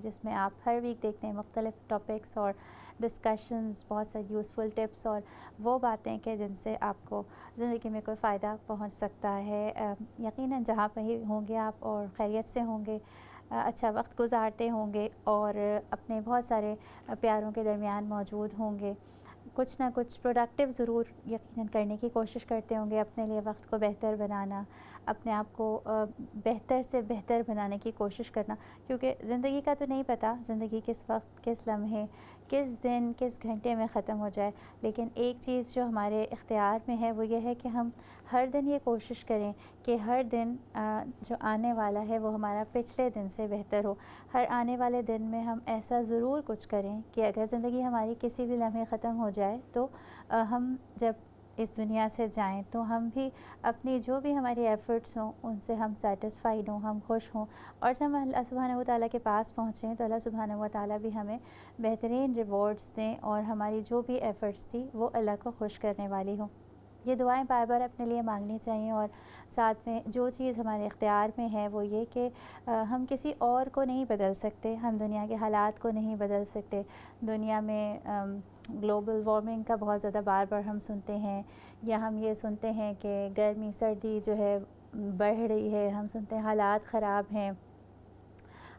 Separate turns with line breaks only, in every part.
جس میں آپ ہر ویک دیکھتے ہیں مختلف ٹاپکس اور ڈسکشنز، بہت ساری یوزفل ٹپس اور وہ باتیں کہ جن سے آپ کو زندگی میں کوئی فائدہ پہنچ سکتا ہے۔ یقیناً جہاں پہ ہی ہوں گے آپ اور خیریت سے ہوں گے، اچھا وقت گزارتے ہوں گے اور اپنے بہت سارے پیاروں کے درمیان موجود ہوں گے، کچھ نہ کچھ پروڈکٹیو ضرور یقیناً کرنے کی کوشش کرتے ہوں گے، اپنے لیے وقت کو بہتر بنانا، اپنے آپ کو بہتر سے بہتر بنانے کی کوشش کرنا، کیونکہ زندگی کا تو نہیں پتہ زندگی کس وقت، کس لمحے، کس دن، کس گھنٹے میں ختم ہو جائے، لیکن ایک چیز جو ہمارے اختیار میں ہے وہ یہ ہے کہ ہم ہر دن یہ کوشش کریں کہ ہر دن جو آنے والا ہے وہ ہمارا پچھلے دن سے بہتر ہو۔ ہر آنے والے دن میں ہم ایسا ضرور کچھ کریں کہ اگر زندگی ہماری کسی بھی لمحے ختم ہو جائے تو ہم جب اس دنیا سے جائیں تو ہم بھی اپنی جو بھی ہماری ایفرٹس ہوں ان سے ہم سیٹسفائیڈ ہوں، ہم خوش ہوں، اور جب ہم اللہ سبحانہ و تعالیٰ کے پاس پہنچیں تو اللہ سبحانہ و تعالیٰ بھی ہمیں بہترین ریوارڈز دیں اور ہماری جو بھی ایفرٹس تھی وہ اللہ کو خوش کرنے والی ہوں۔ یہ دعائیں بار بار اپنے لیے مانگنی چاہیے، اور ساتھ میں جو چیز ہمارے اختیار میں ہے وہ یہ کہ ہم کسی اور کو نہیں بدل سکتے، ہم دنیا کے حالات کو نہیں بدل سکتے۔ دنیا میں گلوبل وارمنگ کا بہت زیادہ بار بار ہم سنتے ہیں، یا ہم یہ سنتے ہیں کہ گرمی سردی جو ہے بڑھ رہی ہے، ہم سنتے ہیں حالات خراب ہیں،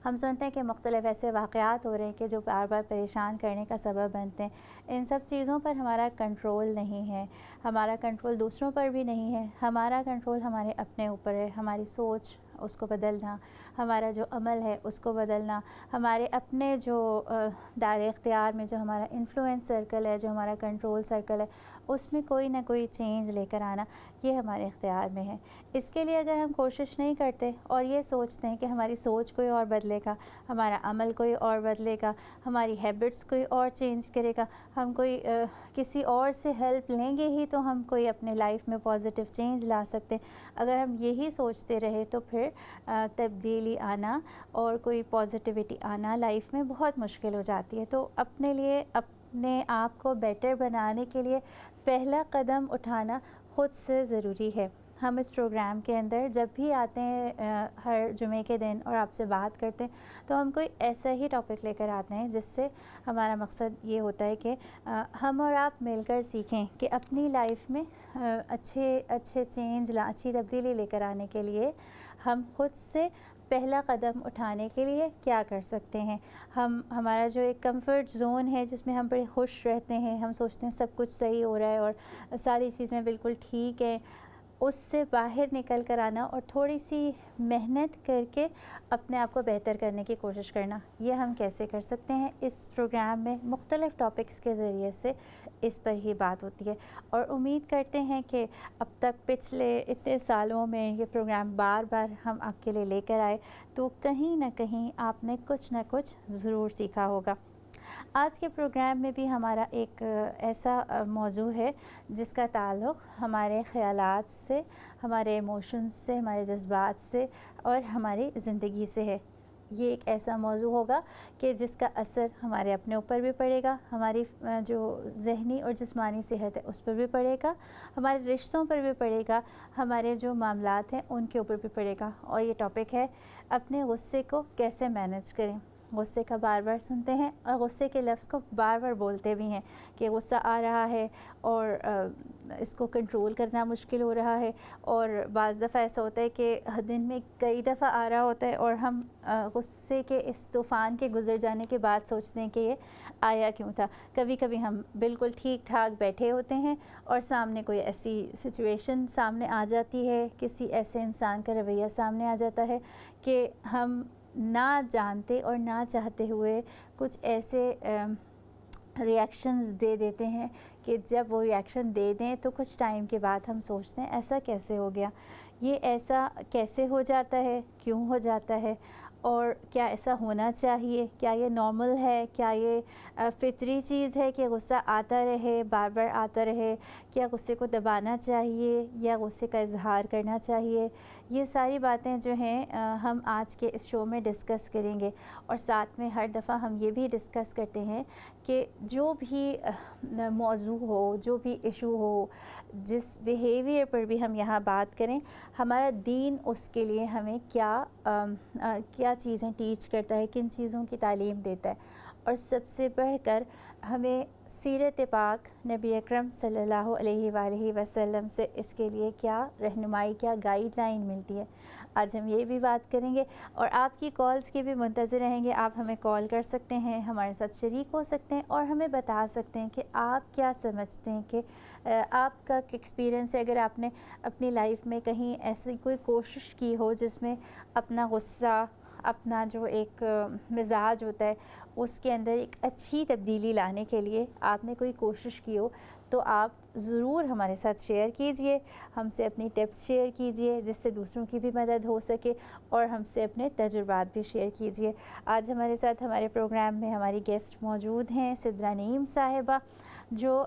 ہم سنتے ہیں کہ مختلف ایسے واقعات ہو رہے ہیں کہ جو بار بار پریشان کرنے کا سبب بنتے ہیں۔ ان سب چیزوں پر ہمارا کنٹرول نہیں ہے، ہمارا کنٹرول دوسروں پر بھی نہیں ہے، ہمارا کنٹرول ہمارے اپنے اوپر ہے۔ ہماری سوچ اس کو بدلنا، ہمارا جو عمل ہے اس کو بدلنا، ہمارے اپنے جو دائرۂ اختیار میں جو ہمارا انفلوئنس سرکل ہے، جو ہمارا کنٹرول سرکل ہے، اس میں کوئی نہ کوئی چینج لے کر آنا، یہ ہمارے اختیار میں ہے۔ اس کے لیے اگر ہم کوشش نہیں کرتے اور یہ سوچتے ہیں کہ ہماری سوچ کوئی اور بدلے گا، ہمارا عمل کوئی اور بدلے گا، ہماری ہیبٹس کوئی اور چینج کرے گا، ہم کوئی کسی اور سے ہیلپ لیں گے ہی تو ہم کوئی اپنے لائف میں پازیٹیو چینج لا سکتے ہیں، اگر ہم یہی سوچتے رہے تو پھر تبدیلی آنا اور کوئی پازیٹیوٹی آنا لائف میں بہت مشکل ہو جاتی ہے۔ تو اپنے لیے، اپنے آپ کو بیٹر بنانے کے لیے پہلا قدم اٹھانا خود سے ضروری ہے۔ ہم اس پروگرام کے اندر جب بھی آتے ہیں ہر جمعے کے دن اور آپ سے بات کرتے ہیں تو ہم کوئی ایسا ہی ٹاپک لے کر آتے ہیں جس سے ہمارا مقصد یہ ہوتا ہے کہ ہم اور آپ مل کر سیکھیں کہ اپنی لائف میں اچھے چینج اچھی تبدیلی لے کر آنے کے لیے ہم خود سے پہلا قدم اٹھانے کے لیے کیا کر سکتے ہیں۔ ہمارا جو ایک کمفرٹ زون ہے جس میں ہم بڑے خوش رہتے ہیں، ہم سوچتے ہیں سب کچھ صحیح ہو رہا ہے اور ساری چیزیں بالکل ٹھیک ہیں، اس سے باہر نکل کر آنا اور تھوڑی سی محنت کر کے اپنے آپ کو بہتر کرنے کی کوشش کرنا، یہ ہم کیسے کر سکتے ہیں؟ اس پروگرام میں مختلف ٹاپکس کے ذریعے سے اس پر ہی بات ہوتی ہے، اور امید کرتے ہیں کہ اب تک پچھلے اتنے سالوں میں یہ پروگرام بار بار ہم آپ کے لیے لے کر آئے تو کہیں نہ کہیں آپ نے کچھ نہ کچھ ضرور سیکھا ہوگا۔ آج کے پروگرام میں بھی ہمارا ایک ایسا موضوع ہے جس کا تعلق ہمارے خیالات سے، ہمارے ایموشنز سے، ہمارے جذبات سے اور ہماری زندگی سے ہے۔ یہ ایک ایسا موضوع ہوگا کہ جس کا اثر ہمارے اپنے اوپر بھی پڑے گا، ہماری جو ذہنی اور جسمانی صحت ہے اس پر بھی پڑے گا، ہمارے رشتوں پر بھی پڑے گا، ہمارے جو معاملات ہیں ان کے اوپر بھی پڑے گا، اور یہ ٹاپک ہے اپنے غصے کو کیسے مینیج کریں۔ غصے کا بار بار سنتے ہیں اور غصے کے لفظ کو بار بار بولتے بھی ہیں کہ غصہ آ رہا ہے اور اس کو کنٹرول کرنا مشکل ہو رہا ہے، اور بعض دفعہ ایسا ہوتا ہے کہ دن میں کئی دفعہ آ رہا ہوتا ہے اور ہم غصے کے اس طوفان کے گزر جانے کے بعد سوچتے ہیں کہ یہ آیا کیوں تھا۔ کبھی کبھی ہم بالکل ٹھیک ٹھاک بیٹھے ہوتے ہیں اور سامنے کوئی ایسی سچویشن سامنے آ جاتی ہے، کسی ایسے انسان کا رویہ سامنے آ جاتا ہے کہ ہم نہ جانتے اور نہ چاہتے ہوئے کچھ ایسے ریاکشنز دے دیتے ہیں کہ جب وہ ریاکشن دے دیں تو کچھ ٹائم کے بعد ہم سوچتے ہیں ایسا کیسے ہو گیا، یہ ایسا کیسے ہو جاتا ہے، کیوں ہو جاتا ہے، اور کیا ایسا ہونا چاہیے، کیا یہ نارمل ہے، کیا یہ فطری چیز ہے کہ غصہ آتا رہے، بار بار آتا رہے، کیا غصے کو دبانا چاہیے یا غصے کا اظہار کرنا چاہیے۔ یہ ساری باتیں جو ہیں ہم آج کے اس شو میں ڈسکس کریں گے، اور ساتھ میں ہر دفعہ ہم یہ بھی ڈسکس کرتے ہیں کہ جو بھی موضوع ہو، جو بھی ایشو ہو، جس بیہیویئر پر بھی ہم یہاں بات کریں، ہمارا دین اس کے لیے ہمیں کیا کیا چیزیں ٹیچ کرتا ہے, کن چیزوں کی تعلیم دیتا ہے, اور سب سے بڑھ کر ہمیں سیرت پاک نبی اکرم صلی اللہ علیہ وآلہ وسلم سے اس کے لیے کیا رہنمائی, کیا گائیڈ لائن ملتی ہے. آج ہم یہ بھی بات کریں گے اور آپ کی کالز کی بھی منتظر رہیں گے. آپ ہمیں کال کر سکتے ہیں, ہمارے ساتھ شریک ہو سکتے ہیں اور ہمیں بتا سکتے ہیں کہ آپ کیا سمجھتے ہیں کہ آپ کا ایکسپیرینس ہے. اگر آپ نے اپنی لائف میں کہیں ایسی کوئی کوشش کی ہو جس میں اپنا غصہ, اپنا جو ایک مزاج ہوتا ہے اس کے اندر ایک اچھی تبدیلی لانے کے لیے آپ نے کوئی کوشش کی ہو, تو آپ ضرور ہمارے ساتھ شیئر کیجئے, ہم سے اپنی ٹپس شیئر کیجئے جس سے دوسروں کی بھی مدد ہو سکے, اور ہم سے اپنے تجربات بھی شیئر کیجئے. آج ہمارے ساتھ ہمارے پروگرام میں ہماری گیسٹ موجود ہیں سدرا نعیم صاحبہ, جو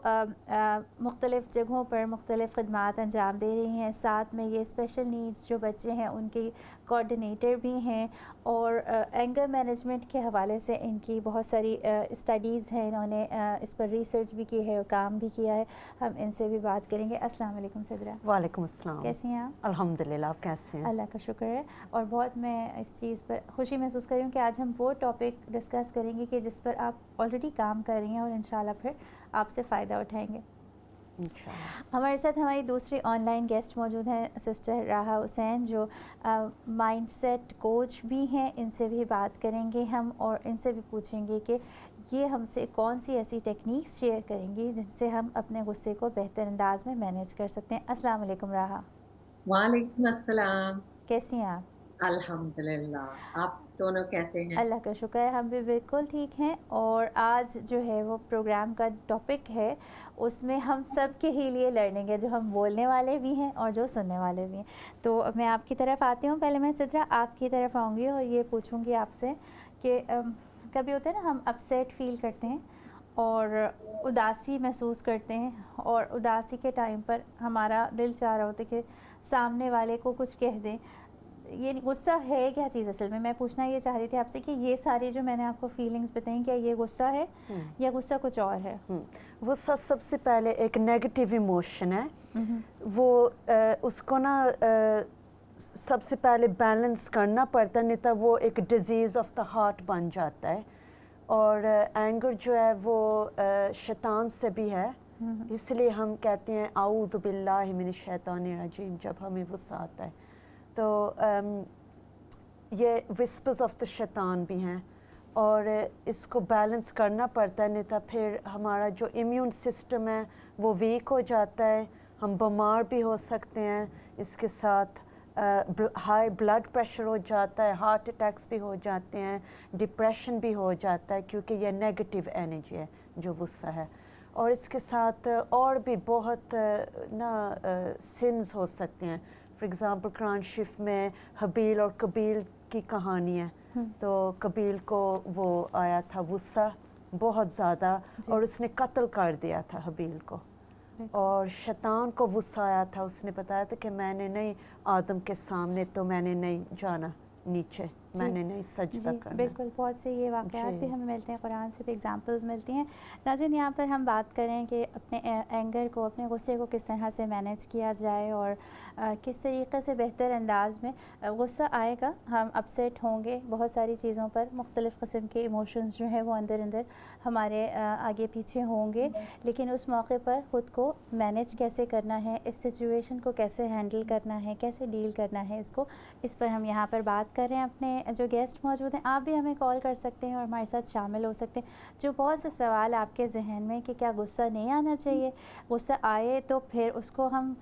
مختلف جگہوں پر مختلف خدمات انجام دے رہی ہیں. ساتھ میں یہ اسپیشل نیڈز جو بچے ہیں ان کی کوآرڈینیٹر بھی ہیں, اور اینگر مینجمنٹ کے حوالے سے ان کی بہت ساری اسٹڈیز ہیں, انہوں نے اس پر ریسرچ بھی کی ہے اور کام بھی کیا ہے. ہم ان سے بھی بات کریں گے. السلام علیکم سدرا.
وعلیکم السلام.
کیسی ہیں آپ؟
الحمدللہ, آپ کیسے ہیں؟
اللہ کا شکر ہے. اور بہت میں اس چیز پر خوشی محسوس کر رہی ہوں کہ آج ہم وہ ٹاپک ڈسکس کریں گے کہ جس پر آپ آلریڈی کام کر رہی ہیں اور انشاءاللہ پھر آپ سے فائدہ اٹھائیں گے. ہمارے ساتھ ہماری دوسری آن لائن گیسٹ موجود ہیں سسٹر راحہ حسین, جو مائنڈ سیٹ کوچ بھی ہیں. ان سے بھی بات کریں گے ہم اور ان سے بھی پوچھیں گے کہ یہ ہم سے کون سی ایسی ٹیکنیکس شیئر کریں گی جن سے ہم اپنے غصے کو بہتر انداز میں مینیج کر سکتے ہیں. السلام علیکم راحہ.
وعلیکم السلام.
کیسی ہیں آپ؟
الحمدللہ, آپ دونوں کیسے ہیں؟
اللہ کا شکر ہے, ہم بھی بالکل ٹھیک ہیں. اور آج جو ہے وہ پروگرام کا ٹاپک ہے, اس میں ہم سب کے ہی لیے لرننگ ہے, جو ہم بولنے والے بھی ہیں اور جو سننے والے بھی ہیں. تو میں آپ کی طرف آتی ہوں. پہلے میں سدرا آپ کی طرف آؤں گی اور یہ پوچھوں گی آپ سے کہ کبھی ہوتا ہے نا, ہم اپسیٹ فیل کرتے ہیں اور اداسی محسوس کرتے ہیں, اور اداسی کے ٹائم پر ہمارا دل چاہ رہا ہوتا ہے کہ سامنے والے کو کچھ کہہ دیں. یہ غصہ ہے کیا چیز اصل میں پوچھنا یہ چاہ رہی تھی آپ سے کہ یہ ساری جو میں نے آپ کو فیلنگز بتائیں, کیا یہ غصہ ہے یا غصہ کچھ اور ہے؟
غصہ سب سے پہلے ایک نیگیٹیو ایموشن ہے. وہ اس کو نا سب سے پہلے بیلنس کرنا پڑتا ہے, نہیں تو وہ ایک ڈیزیز آف دا ہارٹ بن جاتا ہے. اور اینگر جو ہے وہ شیطان سے بھی ہے, اس لیے ہم کہتے ہیں اعوذ باللہ من الشیطان الرجیم جب ہمیں غصہ آتا ہے. تو یہ وسپرز آف دا شیطان بھی ہیں, اور اس کو بیلنس کرنا پڑتا ہے, نہیں تو پھر ہمارا جو امیون سسٹم ہے وہ ویک ہو جاتا ہے, ہم بیمار بھی ہو سکتے ہیں. اس کے ساتھ ہائی بلڈ پریشر ہو جاتا ہے, ہارٹ اٹیکس بھی ہو جاتے ہیں, ڈپریشن بھی ہو جاتا ہے, کیونکہ یہ نیگیٹیو انرجی ہے جو غصہ ہے. اور اس کے ساتھ اور بھی بہت نا سنز ہو سکتے ہیں. فار ایگزامپل قرآن شریف میں حبیل اور قبیل کی کہانی ہے. تو قبیل کو وہ آیا تھا غصہ بہت زیادہ, اور اس نے قتل کر دیا تھا حبیل کو. اور شیطان کو غصہ آیا تھا, اس نے بتایا تھا کہ میں نے نہیں آدم کے سامنے تو میں نے نہیں جانا نیچے, میں نے نہیں سجدہ کرنا.
بالکل, بہت سے یہ واقعات بھی ہمیں ملتے ہیں, قرآن سے بھی ایگزامپلز ملتی ہیں. ناظرین, یہاں پر ہم بات کریں کہ اپنے اینگر کو, اپنے غصے کو کس طرح سے مینیج کیا جائے اور کس طریقے سے بہتر انداز میں. غصہ آئے گا, ہم اپسیٹ ہوں گے بہت ساری چیزوں پر, مختلف قسم کے ایموشنز جو ہیں وہ اندر ہمارے آگے پیچھے ہوں گے, لیکن اس موقع پر خود کو مینیج کیسے کرنا ہے, اس سچویشن کو کیسے ہینڈل کرنا ہے, کیسے ڈیل کرنا ہے اس پر ہم یہاں پر بات کر رہے ہیں. اپنے جو گیسٹ موجود ہیں, آپ بھی ہمیں کال کر سکتے ہیں اور ہمارے ساتھ شامل ہو سکتے ہیں. جو بہت سے سوال آپ کے ذہن میں کہ کیا غصہ نہیں آنا چاہیے, غصہ آئے تو پھر اس کو ہم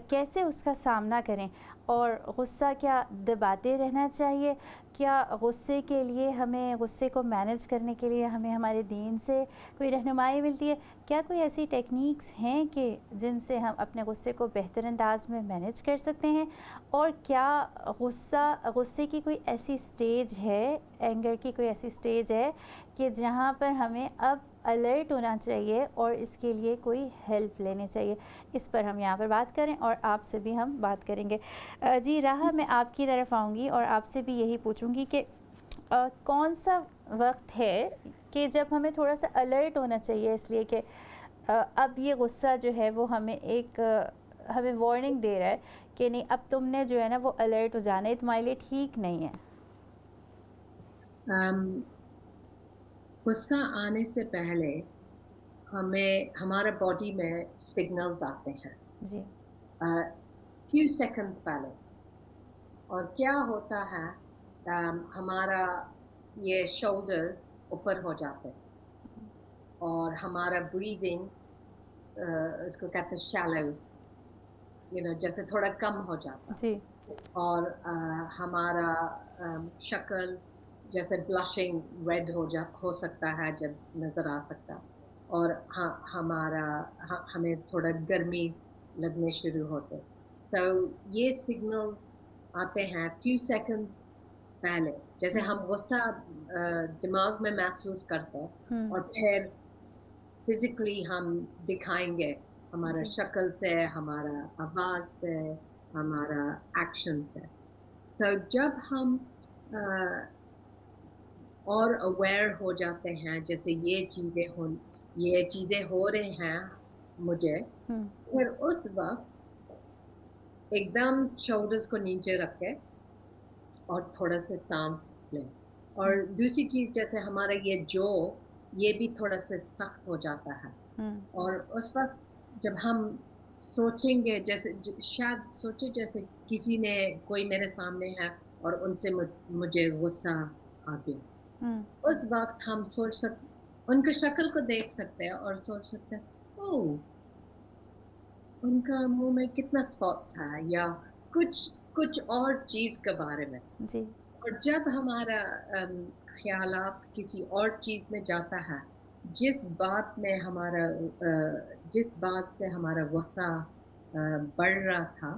کیسے اس کا سامنا کریں, اور غصہ کیا دباتے رہنا چاہیے, کیا غصے کے لیے ہمیں غصے کو مینیج کرنے کے لیے ہمیں ہمارے دین سے کوئی رہنمائی ملتی ہے, کیا کوئی ایسی ٹیکنیکس ہیں کہ جن سے ہم اپنے غصے کو بہتر انداز میں مینیج کر سکتے ہیں, اور کیا غصے کی کوئی ایسی سٹیج ہے, اینگر کی کوئی ایسی سٹیج ہے کہ جہاں پر ہمیں اب الرٹ ہونا چاہیے اور اس کے لیے کوئی ہیلپ لینی چاہیے. اس پر ہم یہاں پر بات کریں اور آپ سے بھی ہم بات کریں گے. جی راحہ, میں آپ کی طرف آؤں گی اور آپ سے بھی یہی پوچھوں گی کہ کون سا وقت ہے کہ جب ہمیں تھوڑا سا الرٹ ہونا چاہیے, اس لیے کہ اب یہ غصہ جو ہے وہ ہمیں وارننگ دے رہا ہے کہ نہیں, اب تم نے جو ہے نا وہ الرٹ ہو جانا ہے, تمہارے لیے ٹھیک نہیں ہے.
अम, गुस्सा आने से पहले हमें हमारे बॉडी में सिग्नल्स आते हैं
जी।
फ्यू सेकंड्स पहले। और क्या होता है, हमारा ये शोल्डर्स ऊपर हो जाते हैं और हमारा ब्रीदिंग इसको कहते हैं शैलो, जैसे थोड़ा कम हो जाता है।
जी।
और हमारा शक्ल जैसे ब्लशिंग रेड हो सकता है, जब नज़र आ सकता है। और हमें थोड़ा गर्मी लगने शुरू होते। सो ये सिग्नल्स आते हैं फ्यू सेकंड्स पहले, जैसे हम गुस्सा दिमाग में महसूस करते हैं और फिर फिजिकली हम दिखाएंगे हमारा शक्ल से, हमारा आवाज़ से, हमारा एक्शन से। तो जब हम और अवेयर हो जाते हैं, जैसे ये चीज़ें हो रही हैं मुझे, फिर उस वक्त एकदम शोल्डर्स को नीचे रख के और थोड़ा सा सांस लें। और दूसरी चीज़, जैसे हमारा ये भी थोड़ा सा सख्त हो जाता है। और उस वक्त जब हम सोचेंगे, शायद सोचे जैसे कोई मेरे सामने है और उनसे मुझे गुस्सा आ गया। उस वक्त हम उनकी शक्ल को देख सकते हैं और सोच सकते हैं, ओह, उनका मुंह में कितना स्पॉट्स है, या कुछ और चीज़ के बारे में।
जी।
और जब हमारा ख्यालात किसी और चीज़ में जाता है, जिस बात से हमारा गुस्सा बढ़ रहा था,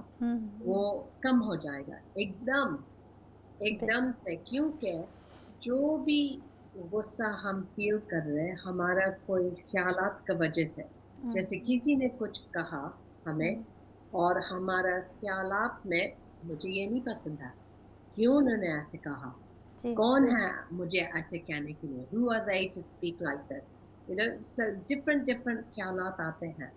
वो कम हो जाएगा एकदम से। क्योंकि जो भी गुस्सा हम फील कर रहे हैं, हमारा कोई ख्यालात की वजह से, जैसे किसी ने कुछ कहा हमें और हमारा ख्यालात में मुझे ये नहीं पसंद है, क्यों उन्होंने ऐसे कहा, कौन है मुझे ऐसे कहने के लिए, who are they to speak like this, so different ख्यालात आते हैं।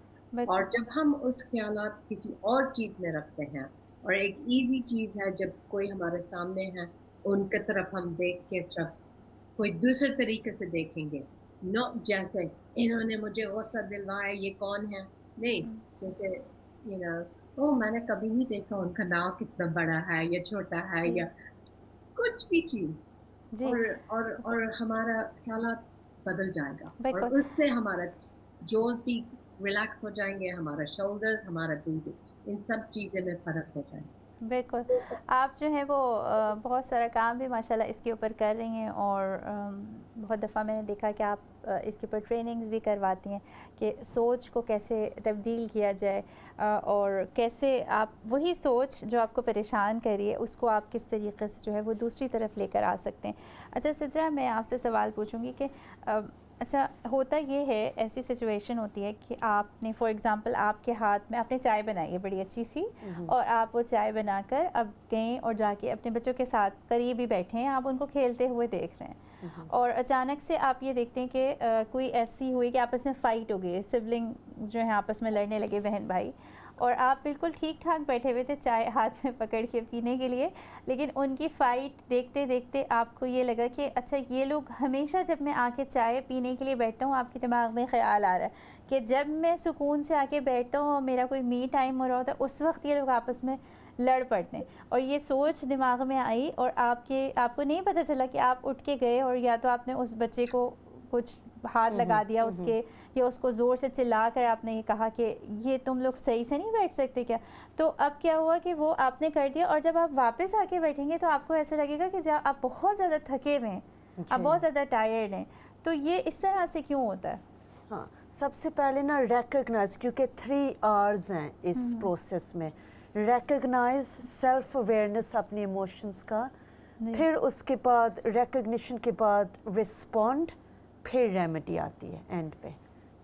और जब हम उस ख्यालात किसी और चीज़ में रखते हैं, और एक इजी चीज़ है, जब कोई हमारे सामने है, उनके तरफ हम देख के सिर्फ कोई दूसरे तरीके से देखेंगे, नॉट जैसे इन्होंने मुझे गुस्सा दिलवाया, ये कौन है, नहीं, जैसे मैंने कभी नहीं देखा उनका नाव कितना बड़ा है या छोटा है, या कुछ भी चीज़, और हमारा ख्यालात बदल जाएगा, और उससे हमारा जोज भी रिलैक्स हो जाएंगे, हमारा शोल्डर्स, हमारा ब्रीदिंग, इन सब चीज़ें में फ़र्क हो जाएगा।
बिल्कुल। आप जो है वो बहुत सारा काम भी माशाल्लाह इसके ऊपर कर रही हैं, और बहुत दफ़ा मैंने देखा कि आप इसके ऊपर ट्रेनिंग्स भी करवाती हैं कि सोच को कैसे तब्दील किया जाए, और कैसे आप वही सोच जो आपको परेशान कर रही है उसको आप किस तरीके से जो है वो दूसरी तरफ लेकर आ सकते हैं। अच्छा सिद्रा, मैं आपसे सवाल पूछूंगी कि अच्छा होता ये है, ऐसी सिचुएशन होती है कि आपने फॉर एग्ज़ाम्पल आपके हाथ में आपने चाय बनाई है बड़ी अच्छी सी, और आप वो चाय बनाकर अब गए और जाके अपने बच्चों के साथ करीब ही बैठे हैं, आप उनको खेलते हुए देख रहे हैं, और अचानक से आप ये देखते हैं कि कोई ऐसी हुई कि आपस में फ़ाइट हो गई, सिबलिंग जो है आपस में लड़ने लगे, बहन भाई, और आप बिल्कुल ठीक ठाक बैठे हुए थे चाय हाथ में पकड़ के पीने के लिए, लेकिन उनकी फ़ाइट देखते देखते आपको ये लगा कि अच्छा ये लोग, हमेशा जब मैं आके चाय पीने के लिए बैठता हूँ, आपके दिमाग में ख़्याल आ रहा है कि जब मैं सुकून से आके बैठता हूँ और मेरा कोई मी टाइम हो रहा होता है, उस वक्त ये लोग आपस में लड़ पड़ते हैं, और ये सोच दिमाग में आई, और आपको नहीं पता चला कि आप उठ के गए और या तो आपने उस बच्चे को कुछ हाथ लगा दिया उसके, या उसको ज़ोर से चिल्ला कर आपने ये कहा कि ये तुम लोग सही से नहीं बैठ सकते क्या। तो अब क्या हुआ कि वो आपने कर दिया, और जब आप वापस आके बैठेंगे तो आपको ऐसा लगेगा कि जब आप बहुत ज़्यादा थके हुए हैं, आप बहुत ज़्यादा टायर्ड हैं। तो ये इस तरह से क्यों होता है?
हाँ, सबसे पहले ना रिकग्नाइज, क्योंकि 3 R's हैं इस प्रोसेस में, रिकग्नाइज, सेल्फ अवेयरनेस अपने इमोशंस का, फिर उसके बाद रिकग्निशन के बाद रिस्पॉन्ड, फिर रेमेडी आती है एंड पे।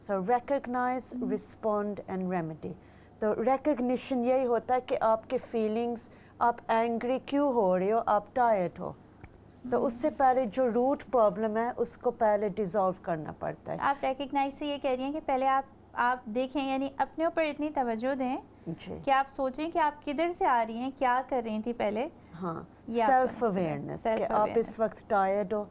सो रिकग्नाइज, रिस्पॉन्ड एंड रेमेडी। तो रिकग्निशन यही होता है कि आपके फीलिंग्स, आप एंग्री क्यों हो रहे हो, आप टायर्ड हो, तो उससे पहले जो रूट प्रॉब्लम है उसको पहले डिसॉल्व करना पड़ता है।
आप रिकग्नाइज से ये कह रही हैं कि पहले आप देखें, यानी अपने ऊपर इतनी तवज्जो दें कि आप सोचें कि आप किधर से आ रही हैं, क्या कर रही थी पहले।
हाँ, सेल्फ अवेयरनेस कि आप इस वक्त टायर्ड हो,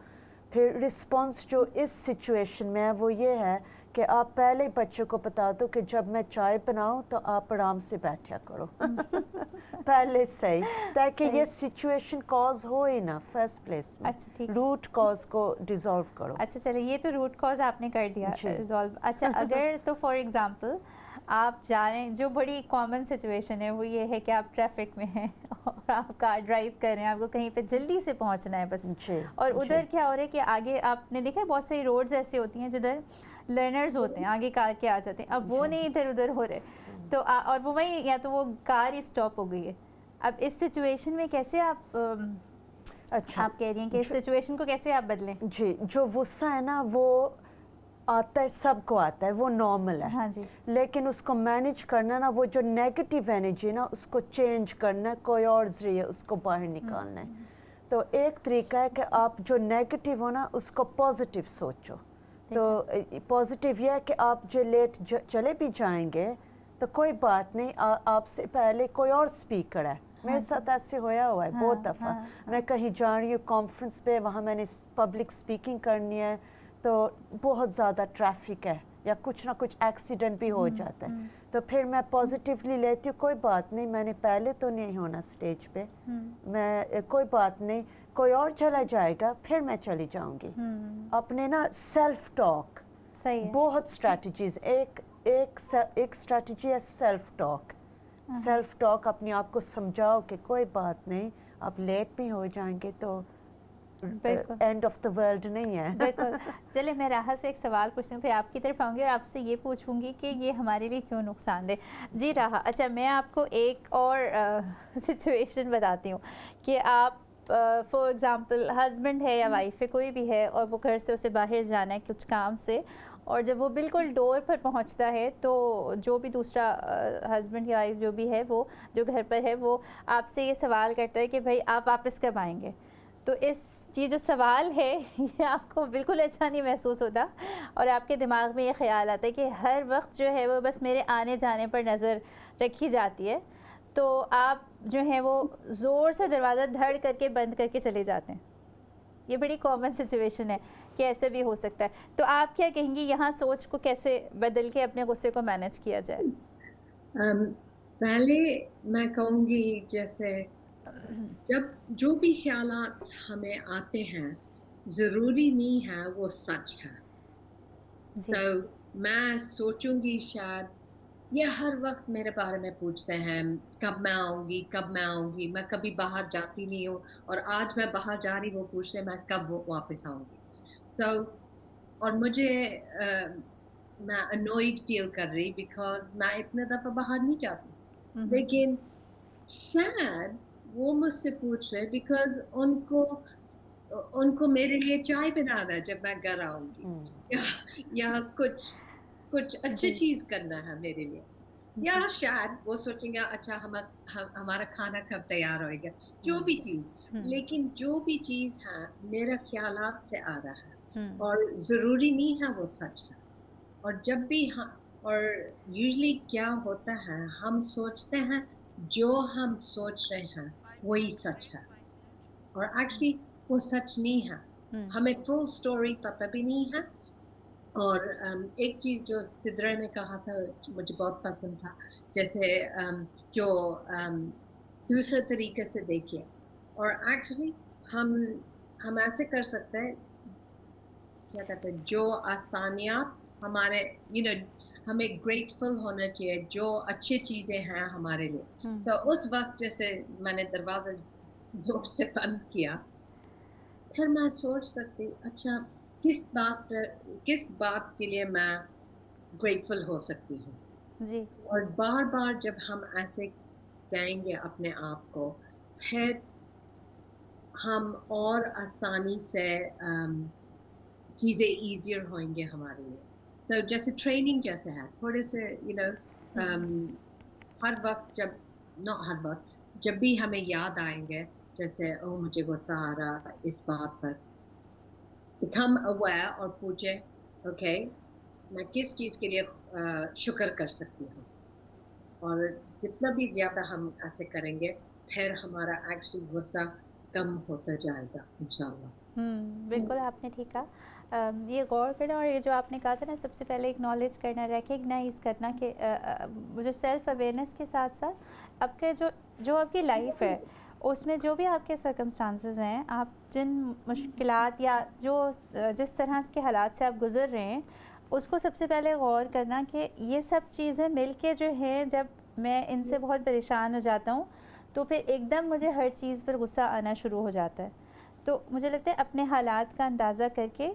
फिर रिस्पॉन्स जो इस सिचुएशन में है वो ये है कि आप पहले बच्चों को बता दो कि जब मैं चाय बनाऊं तो आप आराम से बैठा करो पहले से ही, ताकि ये सिचुएशन कॉज हो ही ना फर्स्ट प्लेस में।
अच्छा ठीक।
रूट कॉज को डिसॉल्व करो।
अच्छा चलिए, ये तो रूट कॉज आपने कर दिया
जी।
रिजॉल्व। अच्छा अगर तो फॉर एग्जांपल आप जा रहे हैं, जो बड़ी कॉमन सिचुएशन है वो ये है कि आप ट्रैफिक में हैं और आप कार ड्राइव कर रहे हैं, आपको कहीं पे जल्दी से पहुंचना है बस,
जी,
और उधर
जी।
क्या हो रहा है कि आगे आपने देखा है बहुत सारी रोड्स ऐसी होती हैं जिधर लर्नर्स होते हैं, आगे कार के आ जाते हैं, अब वो नहीं इधर उधर हो रहे, तो और वो वहीं या तो वो कार ही स्टॉप हो गई है। अब इस सिचुएशन में कैसे आप
अच्छा,
आप कह रही हैं कि इस सिचुएशन को कैसे आप बदलें?
जी, जो गुस्सा है ना वो आता है, सबको आता है, वो नॉर्मल है।
हाँ जी।
लेकिन उसको मैनेज करना ना, वो जो नेगेटिव एनर्जी है ना उसको चेंज करना है, कोई और जरिए उसको बाहर निकालना है। तो एक तरीका है कि आप जो नेगेटिव हो ना उसको पॉजिटिव सोचो। तो पॉजिटिव ये है कि आप जो लेट चले भी जाएंगे तो कोई बात नहीं, आपसे पहले कोई और स्पीकर है। मेरे साथ ऐसे होया हुआ है बहुत दफ़ा। मैं कहीं जा रही हूँ कॉन्फ्रेंस पे, वहाँ मैंने पब्लिक स्पीकिंग करनी है, तो बहुत ज़्यादा ट्रैफिक है या कुछ ना कुछ एक्सीडेंट भी हो जाता है, तो फिर मैं पॉजिटिवली लेती हूँ, कोई बात नहीं, मैंने पहले तो नहीं होना स्टेज पे, मैं कोई बात नहीं, कोई और चला जाएगा फिर मैं चली जाऊंगी। अपने ना सेल्फ टॉक,
सही है।
बहुत स्ट्रैटेजीज, एक स्ट्रैटेजी है सेल्फ टॉक। सेल्फ टॉक, अपने आप को समझाओ कि कोई बात नहीं, आप लेट भी हो जाएंगे तो एंड ऑफ द वर्ल्ड नहीं है।
बिल्कुल। चलिए मैं राहा से एक सवाल पूछती हूँ, फिर आपकी तरफ आऊँगी और आपसे ये पूछूंगी कि ये हमारे लिए क्यों नुकसानदेह। जी राहा, अच्छा मैं आपको एक और सिचुएशन बताती हूँ कि आप फॉर एग्ज़ाम्पल हस्बैंड है या वाइफ है, कोई भी है, और वो घर से उसे बाहर जाना है कुछ काम से, और जब वो बिल्कुल डोर पर पहुंचता है तो जो भी दूसरा हस्बैंड या वाइफ जो भी है, वो जो घर पर है, वो आपसे ये सवाल करता है कि भाई आप वापस कब आएंगे। तो ये जो सवाल है ये आपको बिल्कुल अच्छा नहीं महसूस होता, और आपके दिमाग में ये ख्याल आता है कि हर वक्त जो है वो बस मेरे आने जाने पर नज़र रखी जाती है, तो आप जो है वो ज़ोर से दरवाज़ा धड़ करके बंद करके चले जाते हैं। ये बड़ी कॉमन सिचुएशन है कि ऐसे भी हो सकता है। तो आप क्या कहेंगी, यहाँ सोच को कैसे बदल के अपने गुस्से को मैनेज किया जाए?
पहले मैं कहूँगी जैसे जब जो भी ख्यालात हमें आते हैं, ज़रूरी नहीं है वो सच है।
जी।
तो मैं सोचूंगी शायद ये हर वक्त मेरे बारे में पूछते हैं, कब मैं आऊँगी, कब मैं आऊँगी, मैं कभी बाहर जाती नहीं हूँ, और आज मैं बाहर जा रही, वो पूछ रहे मैं कब वापस आऊँगी। और मुझे मैं अनोयड फील कर रही बिकॉज मैं इतने दफ़ा बाहर नहीं जाती, लेकिन शायद वो मुझसे पूछ रहे बिकॉज उनको मेरे लिए चाय बनाना है जब मैं घर आऊंगी, या कुछ अच्छी चीज करना है मेरे लिए, या शायद वो सोचेंगे अच्छा हमारा खाना कब तैयार होएगा, जो भी चीज। लेकिन जो भी चीज है मेरा ख्यालात से आ रहा है, और जरूरी नहीं है वो सच है। और जब भी और यूजली क्या होता है, हम सोचते हैं जो हम सोच रहे हैं वही सच है, और एक्चुअली वो सच नहीं है, हमें फुल स्टोरी पता भी नहीं है। और एक चीज जो सिद्रा ने कहा था मुझे बहुत पसंद था, जैसे जो दूसरे तरीके से देखिए, और एक्चुअली हम ऐसे कर सकते हैं, क्या कहते हैं, जो आसानियात हमारे हमें ग्रेटफुल होना चाहिए, जो अच्छी चीजें हैं हमारे लिए। तो उस वक्त जैसे मैंने दरवाजा जोर से बंद किया, फिर मैं सोच सकती अच्छा किस बात के लिए मैं ग्रेटफुल हो सकती हूँ।
जी।
और बार बार जब हम ऐसे कहेंगे अपने आप को, फिर हम और आसानी से चीज़ें ईजियर होंगे हमारे लिए। So जैसे ट्रेनिंग जैसे है, थोड़े से हर वक्त हर वक्त जब भी हमें याद आएंगे, जैसे ओ मुझे गुस्सा आ रहा इस बात पर, become aware और पूछे ओके मैं किस चीज़ के लिए शुक्र कर सकती हूँ। और जितना भी ज़्यादा हम ऐसे करेंगे, फिर हमारा एक्चुअली गुस्सा कम होता जाएगा इंशाल्लाह।
बिल्कुल आपने ठीक कहा। ये गौर करना और ये जो आपने कहा था ना, सबसे पहले एक्नॉलेज करना, रिकग्नाइज़ करना कि जो सेल्फ अवेयरनेस के साथ साथ आपके जो आपकी लाइफ है उसमें जो भी आपके सर्कमस्टांसेस हैं, आप जिन मुश्किलात या जिस तरह के हालात से आप गुज़र रहे हैं, उसको सबसे पहले गौर करना कि ये सब चीज़ें मिल के जो हैं, जब मैं इनसे बहुत परेशान हो जाता हूँ तो फिर एकदम मुझे हर चीज़ पर गुस्सा आना शुरू हो जाता है। तो मुझे लगता है अपने हालात का अंदाज़ा करके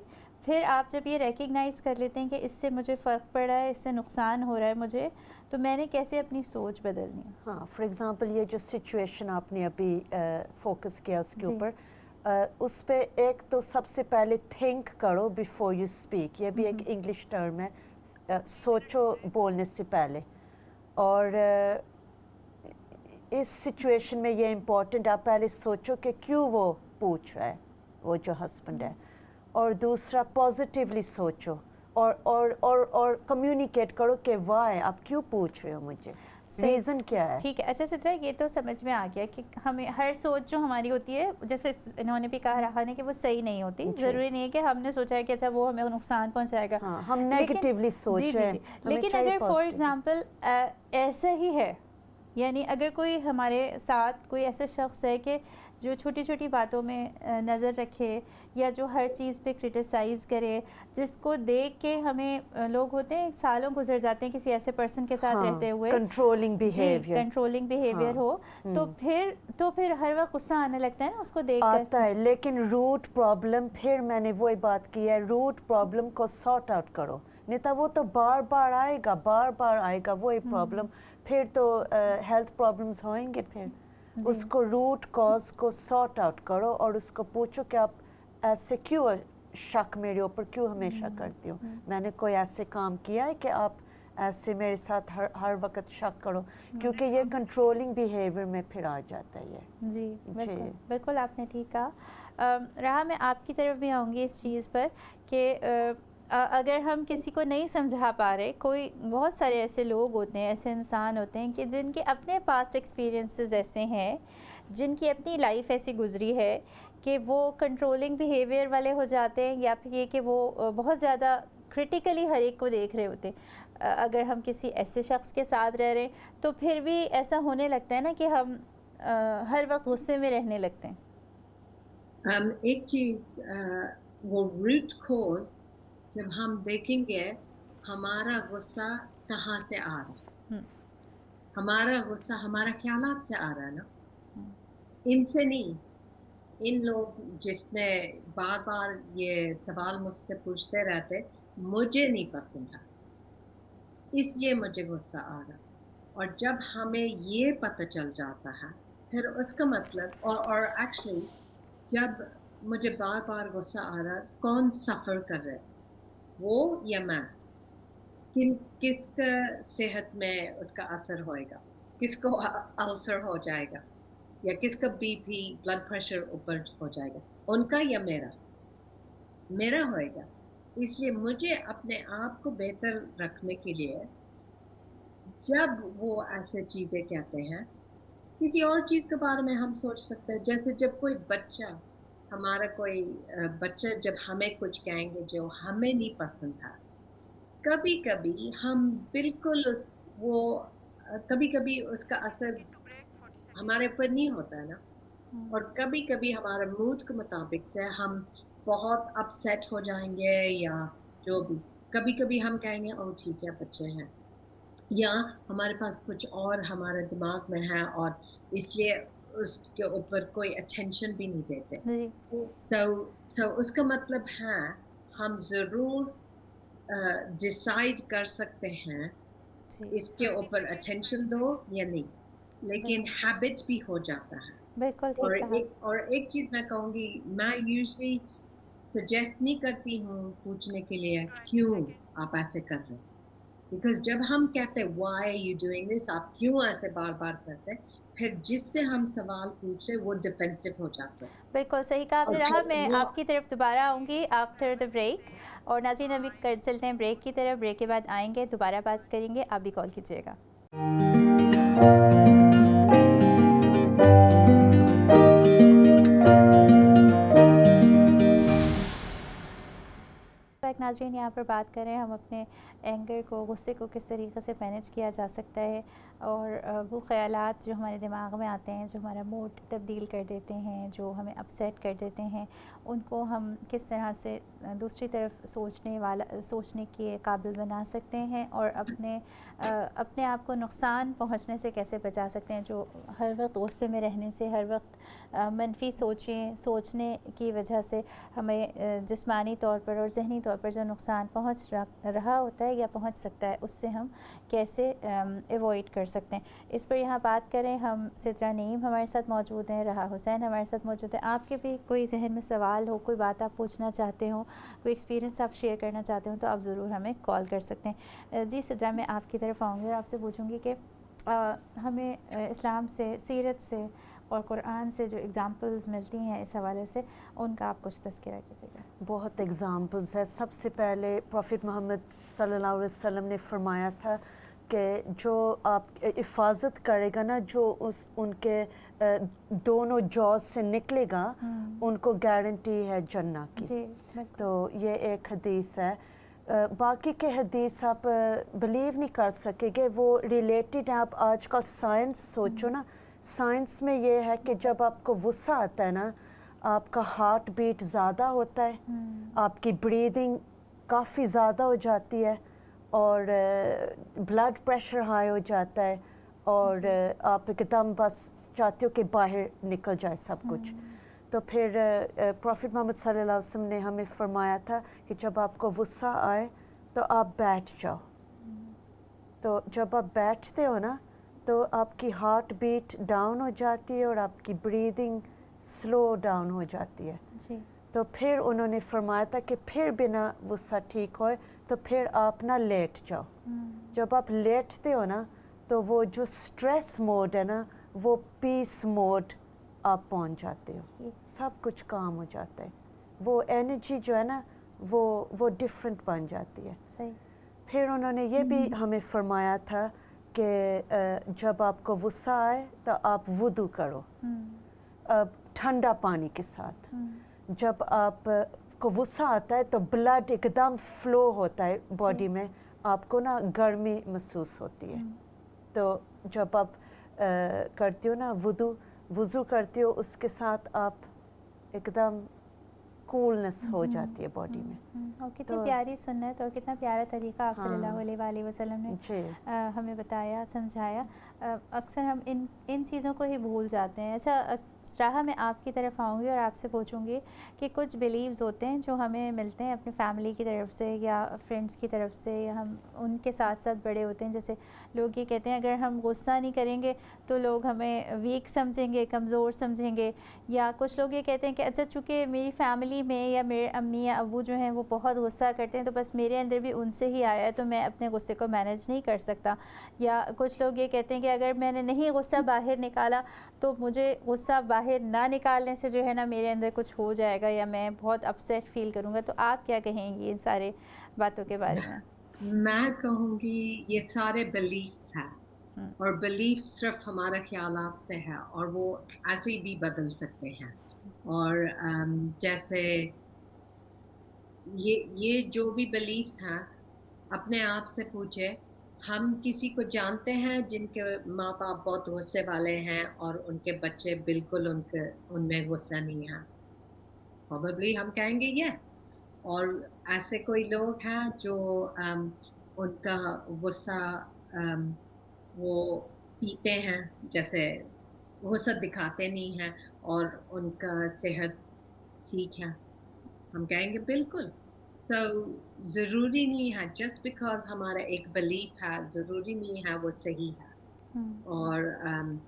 फिर आप जब ये रिकग्नाइज़ कर लेते हैं कि इससे मुझे फ़र्क पड़ रहा है, इससे नुकसान हो रहा है मुझे, तो मैंने कैसे अपनी सोच बदलनी है।
हाँ, फॉर एग्ज़ाम्पल ये जो सिचुएशन आपने अभी फोकस किया उसके ऊपर, उस पे एक तो सबसे पहले थिंक करो बिफोर यू स्पीक, ये भी एक इंग्लिश टर्म है, सोचो बोलने से पहले। और इस सिचुएशन में ये इम्पोर्टेंट, आप पहले सोचो कि क्यों वो पूछ रहा है, वो जो हस्बैंड है, और दूसरा पॉजिटिवली सोचो और कम्युनिकेट करो कि वाई, आप क्यों पूछ रहे हो मुझे, रीज़न क्या है।
ठीक है, अच्छा सिद्रा, ये तो समझ में आ गया कि हमें हर सोच जो हमारी होती है, जैसे इन्होंने भी कहा रहा है कि वो सही नहीं होती। ज़रूरी नहीं है कि हमने सोचा है कि अच्छा वो हमें नुकसान पहुंचाएगा।
हाँ, हम नेगेटिवली सोच रहे हैं।
लेकिन अगर फॉर एग्जांपल ऐसा ही है, यानी अगर कोई हमारे साथ कोई ऐसा शख्स है कि जो छोटी छोटी बातों में नज़र रखे या जो हर चीज़ पे क्रिटिसाइज़ करे, जिसको देख के हमें लोग होते हैं सालों गुजर जाते हैं किसी ऐसे पर्सन के साथ रहते हुए,
कंट्रोलिंग बिहेवियर
हो, तो फिर हर वक्त गुस्सा आने लगता है ना उसको देख
आता है। लेकिन रूट प्रॉब्लम, फिर मैंने वही बात की है, रूट प्रॉब्लम को सॉर्ट आउट करो, नहीं तो वो तो बार बार आएगा वही प्रॉब्लम, फिर तो हेल्थ प्रॉब्लम्स होंगे। फिर उसको रूट कॉज को सॉर्ट आउट करो और उसको पूछो कि आप ऐसे क्यों शक मेरे ऊपर क्यों हमेशा करती हो, मैंने कोई ऐसे काम किया है कि आप ऐसे मेरे साथ हर वक्त शक करो, क्योंकि ये कंट्रोलिंग बिहेवियर में फिर आ जाता है ये।
जी बिल्कुल आपने ठीक कहा। रहा, मैं आपकी तरफ भी आऊँगी इस चीज़ पर कि अगर हम किसी को नहीं समझा पा रहे, कोई बहुत सारे ऐसे लोग होते हैं, ऐसे इंसान होते हैं कि जिनके अपने पास्ट एक्सपीरियंसेस ऐसे हैं, जिनकी अपनी लाइफ ऐसी गुजरी है कि वो कंट्रोलिंग बिहेवियर वाले हो जाते हैं, या फिर ये कि वो बहुत ज़्यादा क्रिटिकली हर एक को देख रहे होते हैं। अगर हम किसी ऐसे शख्स के साथ रह रहे हैं तो फिर भी ऐसा होने लगता है ना कि हम हर वक्त गुस्से में रहने लगते हैं।
एक चीज़, वो रूट कॉज जब हम देखेंगे हमारा गुस्सा कहाँ से आ रहा है, हमारा गुस्सा हमारा ख्यालात से आ रहा है ना, इनसे नहीं। इन लोग जिसने बार बार ये सवाल मुझसे पूछते रहते, मुझे नहीं पसंद था इसलिए मुझे गुस्सा आ रहा, और जब हमें ये पता चल जाता है फिर उसका मतलब, और एक्चुअली जब मुझे बार बार गुस्सा आ रहा, कौन सफ़र कर रहा है, वो या मैं, किसका सेहत में उसका असर होएगा, किसको अल्सर हो जाएगा, या किसका बीपी ब्लड प्रेशर ऊपर हो जाएगा, उनका या मेरा होएगा। इसलिए मुझे अपने आप को बेहतर रखने के लिए जब वो ऐसे चीज़ें कहते हैं, किसी और चीज़ के बारे में हम सोच सकते हैं। जैसे जब कोई बच्चा, हमारा कोई बच्चा जब हमें कुछ कहेंगे जो हमें नहीं पसंद था, कभी कभी हम बिल्कुल कभी कभी उसका असर हमारे ऊपर नहीं होता है ना, और कभी कभी हमारे मूड के मुताबिक से हम बहुत अपसेट हो जाएंगे, या जो भी, कभी कभी हम कहेंगे ओ ठीक है बच्चे हैं, या हमारे पास कुछ और हमारे दिमाग में है और इसलिए उसके ऊपर कोई अटेंशन भी नहीं देते। so उसका मतलब है हम ज़रूर डिसाइड कर सकते हैं इसके ऊपर अटेंशन दो या नहीं, लेकिन हैबिट भी हो जाता है।
बिल्कुल।
और एक चीज़ मैं कहूँगी, मैं यूजुअली सजेस्ट नहीं करती हूँ पूछने के लिए क्यों आप ऐसे कर रहे हैं, बिकॉज जब हम कहते हैं why are you doing this, आप क्यों ऐसे बार बार करते हैं, फिर जिससे हम सवाल पूछे वो डिफेंसिव हो जाते हैं।
बिल्कुल सही कहा आपने। रहा, मैं आपकी तरफ दोबारा आऊँगी आफ्टर द ब्रेक, और नाज़रीन अभी चलते हैं ब्रेक की तरफ। ब्रेक के बाद आएंगे, दोबारा बात करेंगे, आप भी कॉल कीजिएगा। एक नाज़रीन यहाँ पर बात कर रहे हैं हम अपने एंगर को, गुस्से को किस तरीके से मैनेज किया जा सकता है और वो ख़यालात जो हमारे दिमाग में आते हैं, जो हमारा मूड तब्दील कर देते हैं, जो हमें अपसेट कर देते हैं, उनको हम किस तरह से दूसरी तरफ सोचने के काबिल बना सकते हैं और अपने आप को नुकसान पहुँचने से कैसे बचा सकते हैं, जो हर वक्त गुस्से में रहने से, हर वक्त मनफी सोचने की वजह से हमें जिस्मानी तौर पर और ज़हनी तौर पर जो नुकसान पहुंच रहा होता है या पहुंच सकता है, उससे हम कैसे एवॉइड कर सकते हैं। इस पर यहाँ बात करें हम सिद्रा नईम हमारे साथ मौजूद हैं, रहा हुसैन हमारे साथ मौजूद है। आपके भी कोई जहन में सवाल हो, कोई बात आप पूछना चाहते हो, कोई एक्सपीरियंस आप शेयर करना चाहते हो तो आप ज़रूर हमें कॉल कर सकते हैं। जी सिद्रा, मैं आपकी तरफ आऊँगी और आपसे पूछूँगी कि हमें इस्लाम से, सीरत से और कुरान से जो एग्ज़ाम्पल्स मिलती हैं इस हवाले से, उनका आप कुछ तज़किरा कीजिएगा।
बहुत एग्ज़ाम्पल्स है। सबसे पहले प्रॉफिट मोहम्मद सल्लल्लाहु अलैहि वसल्लम ने फरमाया था कि जो आप हिफाजत करेगा ना, जो उनके दोनों जॉज से निकलेगा, उनको गारंटी है जन्नत की।
जी,
तो ये एक हदीस है। बाकी के हदीस आप बिलीव नहीं कर सकेंगे, वो रिलेटेड है। आप आजकल साइंस सोचो ना, साइंस में ये है कि जब आपको गुस्सा आता है ना, आपका हार्ट बीट ज़्यादा होता है, आपकी ब्रीदिंग काफ़ी ज़्यादा हो जाती है और ब्लड प्रेशर हाई हो जाता है और आप एकदम बस चाहते हो कि बाहर निकल जाए सब कुछ। तो फिर प्रॉफिट मोहम्मद सल्लल्लाहु अलैहि वसल्लम ने हमें फरमाया था कि जब आपको गुस्सा आए तो आप बैठ जाओ। तो जब आप बैठते हो ना, तो आपकी हार्ट बीट डाउन हो जाती है और आपकी ब्रीदिंग स्लो डाउन हो जाती है।
जी।
तो फिर उन्होंने फरमाया था कि फिर बिना गुस्सा ठीक होए तो फिर आप ना लेट जाओ। जब आप लेटते हो ना, तो वो जो स्ट्रेस मोड है ना, वो पीस मोड आप पहुंच जाते हो, सब कुछ काम हो जाता है। वो एनर्जी जो है ना, वो डिफरेंट बन जाती है।
सही।
फिर उन्होंने ये भी हमें फरमाया था कि जब आपको गुस्सा आए तो आप वुदू करो ठंडा पानी के साथ। जब आप को गुस्सा आता है तो ब्लड एकदम फ्लो होता है बॉडी में, आपको ना गर्मी महसूस होती है। तो जब आप करती हो ना वुज़ू करती हो, उसके साथ आप एकदम कूलनेस हो जाती है बॉडी में।
और कितनी प्यारी सुन्नत और कितना प्यारा तरीका आप सल्लल्लाहु अलैहि वसल्लम ने हमें बताया, समझाया। अक्सर हम इन चीज़ों को ही भूल जाते हैं। अच्छा राहा, मैं आपकी तरफ आऊँगी और आपसे पूछूँगी कि कुछ बिलीव्स होते हैं जो हमें मिलते हैं अपनी फैमिली की तरफ से या फ्रेंड्स की तरफ से, या हम उनके साथ साथ बड़े होते हैं। जैसे लोग ये कहते हैं अगर हम गुस्सा नहीं करेंगे तो लोग हमें वीक समझेंगे, कमज़ोर समझेंगे। या कुछ लोग ये कहते हैं कि अच्छा चूँकि मेरी फैमिली में या मेरे अम्मी या अबू जो हैं वो बहुत गुस्सा करते हैं, तो बस मेरे अंदर भी उनसे ही आया है, तो मैं अपने गुस्से को मैनेज नहीं कर सकता। या कुछ लोग ये कहते हैं कि अगर मैंने नहीं गुस्सा बाहर निकाला तो मुझे गुस्सा बाहर ना निकालने से जो है ना मेरे अंदर कुछ हो जाएगा या मैं बहुत अपसेट फील करूँगा। तो आप क्या कहेंगी इन सारे बातों के बारे में?
मैं कहूँगी ये सारे बिलीफ्स हैं और बिलीफ सिर्फ हमारे ख्यालात से है और वो ऐसे भी बदल सकते हैं। और जैसे ये जो भी बिलीफ्स हैं, अपने आप से पूछे, हम किसी को जानते हैं जिनके माँ बाप बहुत गुस्से वाले हैं और उनके बच्चे बिल्कुल उनमें गुस्सा नहीं है? प्रोबेबली हम कहेंगे यस। और ऐसे कोई लोग हैं जो उनका गुस्सा वो पीते हैं, जैसे गुस्सा दिखाते नहीं हैं और उनका सेहत ठीक है, हम कहेंगे बिल्कुल। सो ज़रूरी नहीं है, जस्ट बिकॉज़ हमारा एक बिलीफ है, ज़रूरी नहीं है वो सही है। और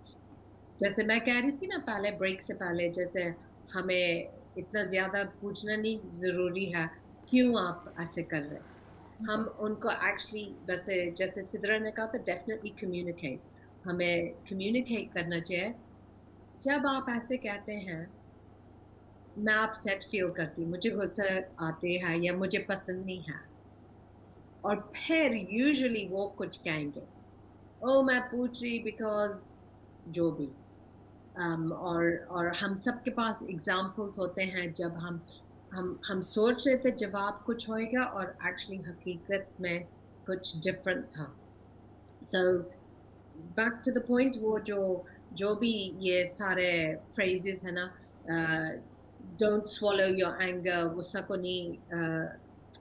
जैसे मैं कह रही थी ना पहले ब्रेक से पहले, जैसे हमें इतना ज़्यादा पूछना नहीं ज़रूरी है, क्यों आप ऐसे कर रहे हैं? हम उनको एक्चुअली वैसे जैसे सिद्रा ने कहा था डेफ़िनेटली कम्युनिकेट, हमें कम्युनिकेट करना चाहिए। जब आप ऐसे कहते हैं, मैं अपसेट फ़ील करती हूँ, मुझे गुस्सा आते हैं या मुझे पसंद नहीं है, और फिर यूजुअली वो कुछ कहेंगे, ओह मैं पूछ रही बिकॉज़ जो भी। और हम सबके पास एग्ज़ाम्पल्स होते हैं जब हम हम सोच रहे थे जवाब कुछ होएगा और एक्चुअली हकीकत में कुछ डिफरेंट था. So back to the point, वो जो भी ये सारे phrases है ना, don't swallow your anger, गुस्सा को नहीं,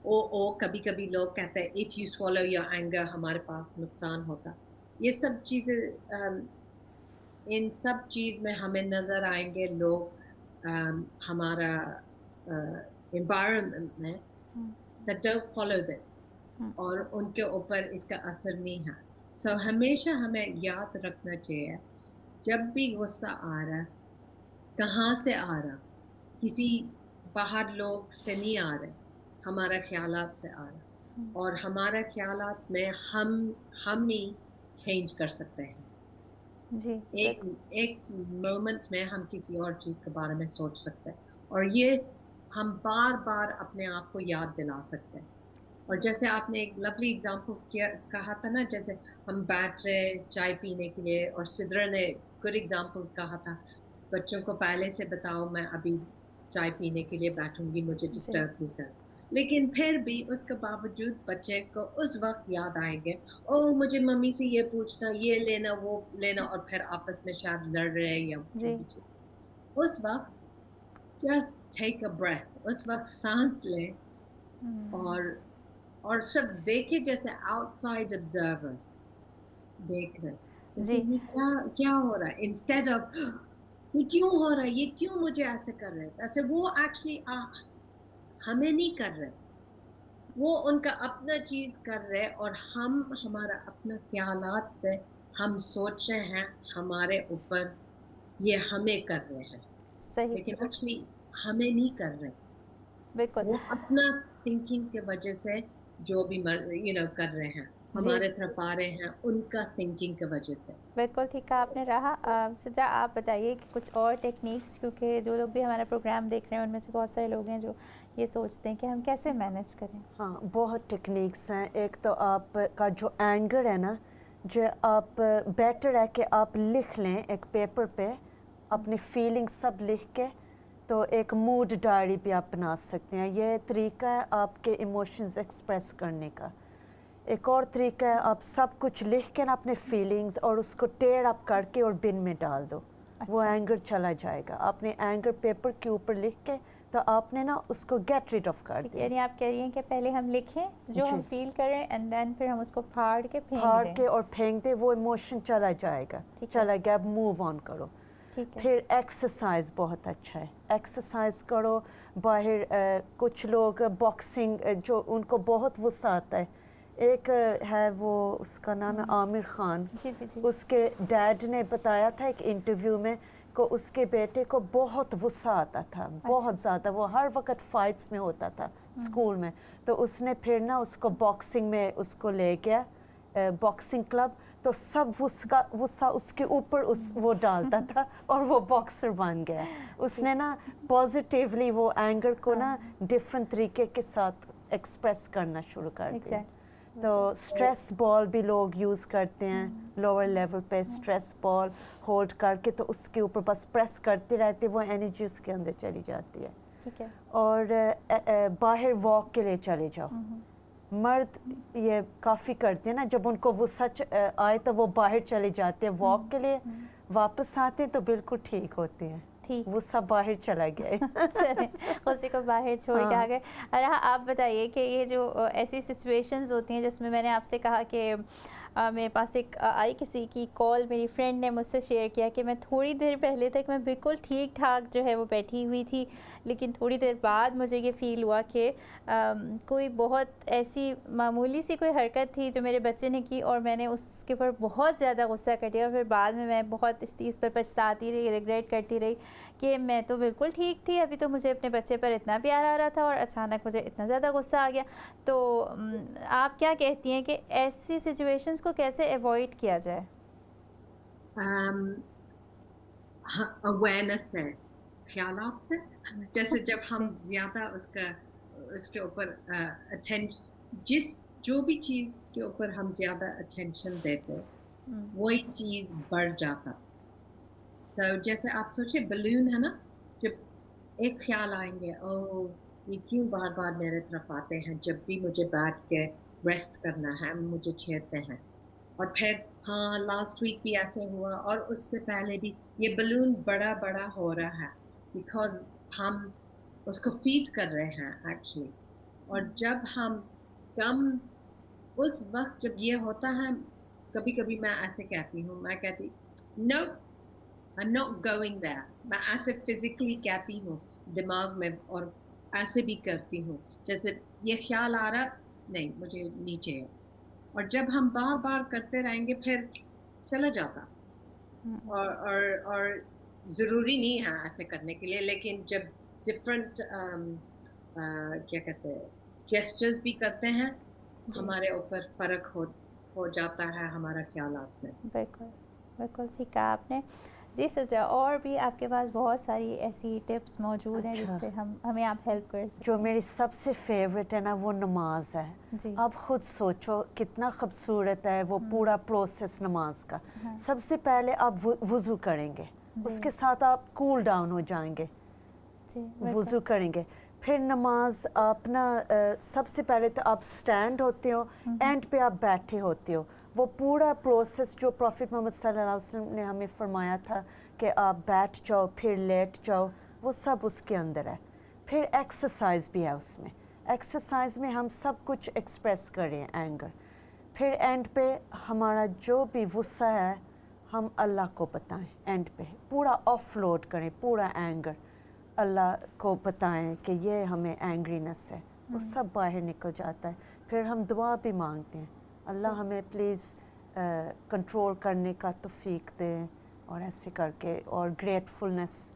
ओ कभी कभी लोग कहते हैं if you swallow your anger हमारे पास नुकसान होता. ये सब चीजें, इन सब चीज में हमें नजर आएंगे लोग हमारा environment में that don't follow this, और उनके ऊपर इसका असर नहीं है. So हमेशा हमें याद रखना चाहिए जब भी गुस्सा आ रहा, कहाँ से आ रहा, किसी बाहर लोग से नहीं आ रहे, हमारा ख्यालात से आ रहा, और हमारा ख्यालात में हम ही चेंज कर सकते हैं.
जी,
एक मोमेंट में हम किसी और चीज के बारे में सोच सकते हैं, और ये हम बार बार अपने आप को याद दिला सकते हैं. और जैसे आपने एक लवली एग्जांपल कहा था ना, जैसे हम बैठ रहे चाय पीने के लिए, और सिद्रा ने गुड एग्जांपल कहा था, बच्चों को पहले से बताओ मैं अभी चाय पीने के लिए बैठूंगी, मुझे डिस्टर्ब नहीं कर. लेकिन फिर भी उसके बावजूद बच्चे को उस वक्त याद आएंगे, ओ मुझे मम्मी से ये पूछना, ये लेना, वो लेना, और फिर आपस में शायद लड़ रहे हैं या जो भी चीज. उस वक्त जस्ट टेक अ ब्रेथ, उस वक्त सांस लें, और सब देखे जैसे आउटसाइड ऑब्जर्वर देख रहे, जैसे ये क्या हो रहा है, इंस्टेड ऑफ ये क्यों हो रहा है, ये क्यों मुझे ऐसे कर रहे हैं. ऐसे वो एक्चुअली हमें नहीं कर रहे, वो उनका अपना चीज कर रहे, और हम हमारा अपना ख्यालात से हम सोच रहे हैं हमारे ऊपर ये हमें कर रहे हैं.
सही.
लेकिन एक्चुअली हमें नहीं कर रहे,
बिल्कुल
वो अपना थिंकिंग के वजह से जो भी कर रहे हैं, हमारे तरफ आ रहे हैं उनका थिंकिंग की वजह से.
बिल्कुल ठीक कहा आपने. रहा सिद्रा, आप बताइए कि कुछ और टेक्निक्स, क्योंकि जो लोग भी हमारा प्रोग्राम देख रहे हैं उनमें से बहुत सारे लोग हैं जो ये सोचते हैं कि हम कैसे मैनेज करें.
हाँ, बहुत टेक्निक्स हैं. एक तो आपका जो एंगर है ना, जो आप बेटर है कि आप लिख लें एक पेपर पे अपनी फीलिंग्स सब लिख के, तो एक मूड डायरी भी आप बना सकते हैं. ये तरीका है आपके इमोशंस एक्सप्रेस करने का. एक और तरीका है, आप सब कुछ लिख के ना अपने फीलिंग्स, और उसको टेयर अप करके और बिन में डाल दो. वो एंगर चला जाएगा. आपने एंगर पेपर के ऊपर लिख के, तो आपने ना उसको गेट रिड ऑफ कर दिया.
यानी आप कह रही हैं कि पहले हम लिखें जो हम फील करें, एंड देन फिर हम उसको फाड़ के
फेंक दें. वो इमोशन चला जाएगा. चला गया, अब मूव ऑन करो. फिर एक्सरसाइज बहुत अच्छा है. एक्सरसाइज करो. बाहर कुछ लोग बॉक्सिंग, जो उनको बहुत गुस्सा आता है, एक है वो, उसका नाम है आमिर खान. उसके डैड ने बताया था एक इंटरव्यू में को उसके बेटे को बहुत गुस्सा आता था, बहुत ज़्यादा. वो हर वक्त फाइट्स में होता था स्कूल में. तो उसने फिर ना उसको बॉक्सिंग में उसको ले गया, बॉक्सिंग क्लब. तो सब गुस्सा उसके ऊपर वो डालता था, और वो बॉक्सर बन गया. उसने ना पॉजिटिवली वो एंगर को ना डिफरेंट तरीके के साथ एक्सप्रेस करना शुरू कर दिया. तो स्ट्रेस बॉल भी लोग यूज़ करते हैं लोअर लेवल पे. स्ट्रेस बॉल होल्ड करके, तो उसके ऊपर बस प्रेस करते रहते, वो एनर्जी उसके अंदर चली जाती है.
ठीक है.
और बाहर वॉक के लिए चले जाओ. मर्द ये काफ़ी करते हैं ना, जब उनको वो सच आए तो वो बाहर चले जाते हैं वॉक के लिए. वापस आते हैं तो बिल्कुल ठीक होते हैं. वो सब बाहर चला गया.
चले उसी को बाहर छोड़ के आ गए. अरे हाँ, आप बताइए कि ये जो ऐसी सिचुएशंस होती हैं जिसमें मैंने आपसे कहा कि मेरे पास एक आई किसी की कॉल, मेरी फ्रेंड ने मुझसे शेयर किया कि मैं थोड़ी देर पहले तक मैं बिल्कुल ठीक ठाक जो है वो बैठी हुई थी, लेकिन थोड़ी देर बाद मुझे ये फ़ील हुआ कि कोई बहुत ऐसी मामूली सी कोई हरकत थी जो मेरे बच्चे ने की, और मैंने उसके ऊपर बहुत ज़्यादा गुस्सा कर दिया, और फिर बाद में मैं बहुत इस चीज़ पर पछताती रही, रिग्रेट करती रही कि मैं तो बिल्कुल ठीक थी, अभी तो मुझे अपने बच्चे पर इतना प्यार आ रहा था और अचानक मुझे इतना ज़्यादा गुस्सा आ गया. तो आप क्या कहती हैं कि ऐसी सिचुएशंस को कैसे अवॉइड किया जाए?
अवेयरनेस से, ख्यालात से. जैसे जब हम ज़्यादा उसके ऊपर अटेंशन, जो भी चीज़ के ऊपर हम ज़्यादा अटेंशन देते, वही चीज़ बढ़ जाता. जैसे आप सोचिए बलून है ना, जब एक ख्याल आएंगे, ओ ये क्यों बार बार मेरे तरफ आते हैं, जब भी मुझे बैठ के रेस्ट करना है मुझे छेड़ते हैं। और फिर हाँ, लास्ट वीक भी ऐसे हुआ और उससे पहले भी ये बलून बड़ा बड़ा हो रहा है बिकॉज हम उसको फीड कर रहे हैं एक्चुअली। और जब हम कम उस वक्त जब ये होता है, कभी कभी मैं ऐसे कहती हूँ, मैं कहती no I am not going there, मैं ऐसे फिजिकली कहती हूँ दिमाग में, और ऐसे भी करती हूँ जैसे ये ख्याल आ रहा नहीं मुझे नीचे है। और जब हम बार बार करते रहेंगे फिर चला जाता। और ज़रूरी नहीं है ऐसे करने के लिए, लेकिन जब डिफरेंट क्या कहते हैं जेस्चर्स भी करते हैं,
जी।
हमारे ऊपर फ़र्क हो जाता है हमारा ख्यालात में।
बिल्कुल, बिल्कुल सही कहा आपने। जी सजा, और भी आपके पास बहुत सारी ऐसी टिप्स मौजूद हैं
अच्छा।
जिससे हमें आप हेल्प कर सकते
जो
हैं।
मेरी सबसे फेवरेट है ना वो नमाज है।
जी।
आप खुद सोचो कितना खूबसूरत है वो पूरा प्रोसेस नमाज का।
हाँ।
सबसे पहले आप वुज़ू करेंगे,
जी।
उसके साथ आप कूल डाउन हो जाएंगे,
जी, बिल्कुल।
वुज़ू करेंगे, फिर नमाज अपना सबसे पहले तो आप स्टैंड होते हो, एंड पे आप बैठे होते हो। वो पूरा प्रोसेस जो प्रॉफिट मोहम्मद सल्लल्लाहु अलैहि वसल्लम ने हमें फरमाया था कि आप बैठ जाओ फिर लेट जाओ, वो सब उसके अंदर है। फिर एक्सरसाइज भी है उसमें, एक्सरसाइज में हम सब कुछ एक्सप्रेस करें एंगर। फिर एंड पे हमारा जो भी गुस्सा है हम अल्लाह को बताएं, एंड पे पूरा ऑफलोड करें, पूरा एंगर अल्लाह को बताएं कि ये हमें एंग्रीनेस है, वो सब बाहर निकल जाता है। फिर हम दुआ भी मांगते हैं, अल्लाह हमें प्लीज़ कंट्रोल करने का तौफीक दें, और ऐसे करके, और ग्रेटफुलनेस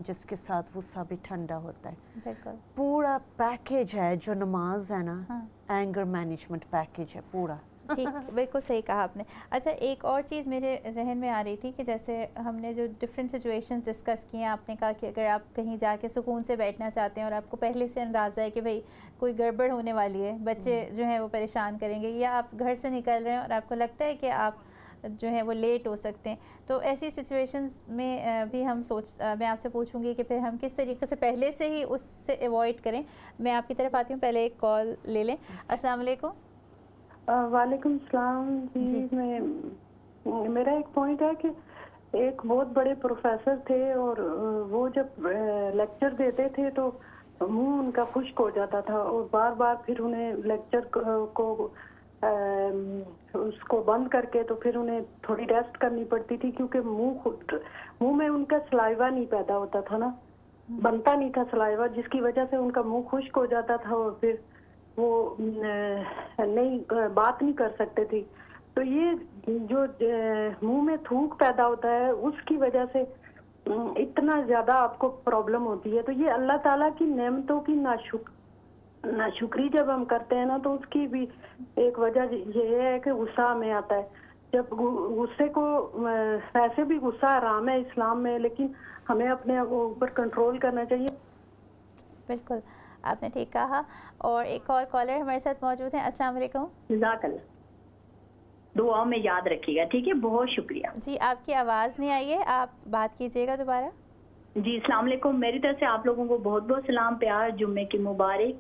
जिसके साथ गुस्सा भी ठंडा होता है।
बिल्कुल।
पूरा पैकेज है जो नमाज है ना,
हाँ।
एंगर मैनेजमेंट पैकेज है पूरा।
ठीक, बिल्कुल सही कहा आपने। अच्छा, एक और चीज़ मेरे जहन में आ रही थी कि जैसे हमने जो डिफरेंट सिचुएशंस डिस्कस किए हैं, आपने कहा कि अगर आप कहीं जाके सुकून से बैठना चाहते हैं और आपको पहले से अंदाज़ा है कि भाई कोई गड़बड़ होने वाली है, बच्चे जो हैं वो परेशान करेंगे, या आप घर से निकल रहे हैं और आपको लगता है कि आप जो है वो लेट हो सकते हैं, तो ऐसी सिचुएशंस में भी मैं आपसे पूछूंगी कि फिर हम किस तरीके से पहले से ही उससे अवॉइड करें। मैं आपकी तरफ आती हूँ, पहले एक कॉल ले लें। अस्सलाम वालेकुम।
वालेकुम सलाम जी। मेरा एक पॉइंट है कि एक बहुत बड़े प्रोफेसर थे और वो जब लेक्चर देते थे तो मुंह उनका खुश्क हो जाता था, और बार बार फिर उन्हें लेक्चर को उसको बंद करके तो फिर उन्हें थोड़ी रेस्ट करनी पड़ती थी, क्योंकि मुंह में उनका सलाइवा नहीं पैदा होता था ना, बनता नहीं था सलाइवा, जिसकी वजह से उनका मुंह खुश्क हो जाता था और फिर वो नहीं बात नहीं कर सकते थे। तो ये जो मुंह में थूक पैदा होता है उसकी वजह से इतना ज्यादा आपको प्रॉब्लम होती है। तो ये अल्लाह ताला की नेमतों की नाशुक्री जब हम करते हैं ना, तो उसकी भी एक वजह ये है कि गुस्सा में आता है। जब गुस्से को वैसे भी गुस्सा हराम है इस्लाम में, लेकिन हमें अपने ऊपर कंट्रोल करना चाहिए।
बिल्कुल, आपने ठीक कहा। और एक और कॉलर हमारे साथ मौजूद हैं। अस्सलाम वालेकुम।
जज़ाकल्लाह, दुआ में याद रखिएगा, ठीक है, बहुत शुक्रिया
जी। आपकी आवाज़ नहीं आई है, आप बात कीजिएगा दोबारा।
जी। अस्सलाम वालेकुम, मेरी तरफ से आप लोगों को बहुत बहुत सलाम, प्यार, जुम्मे की मुबारक।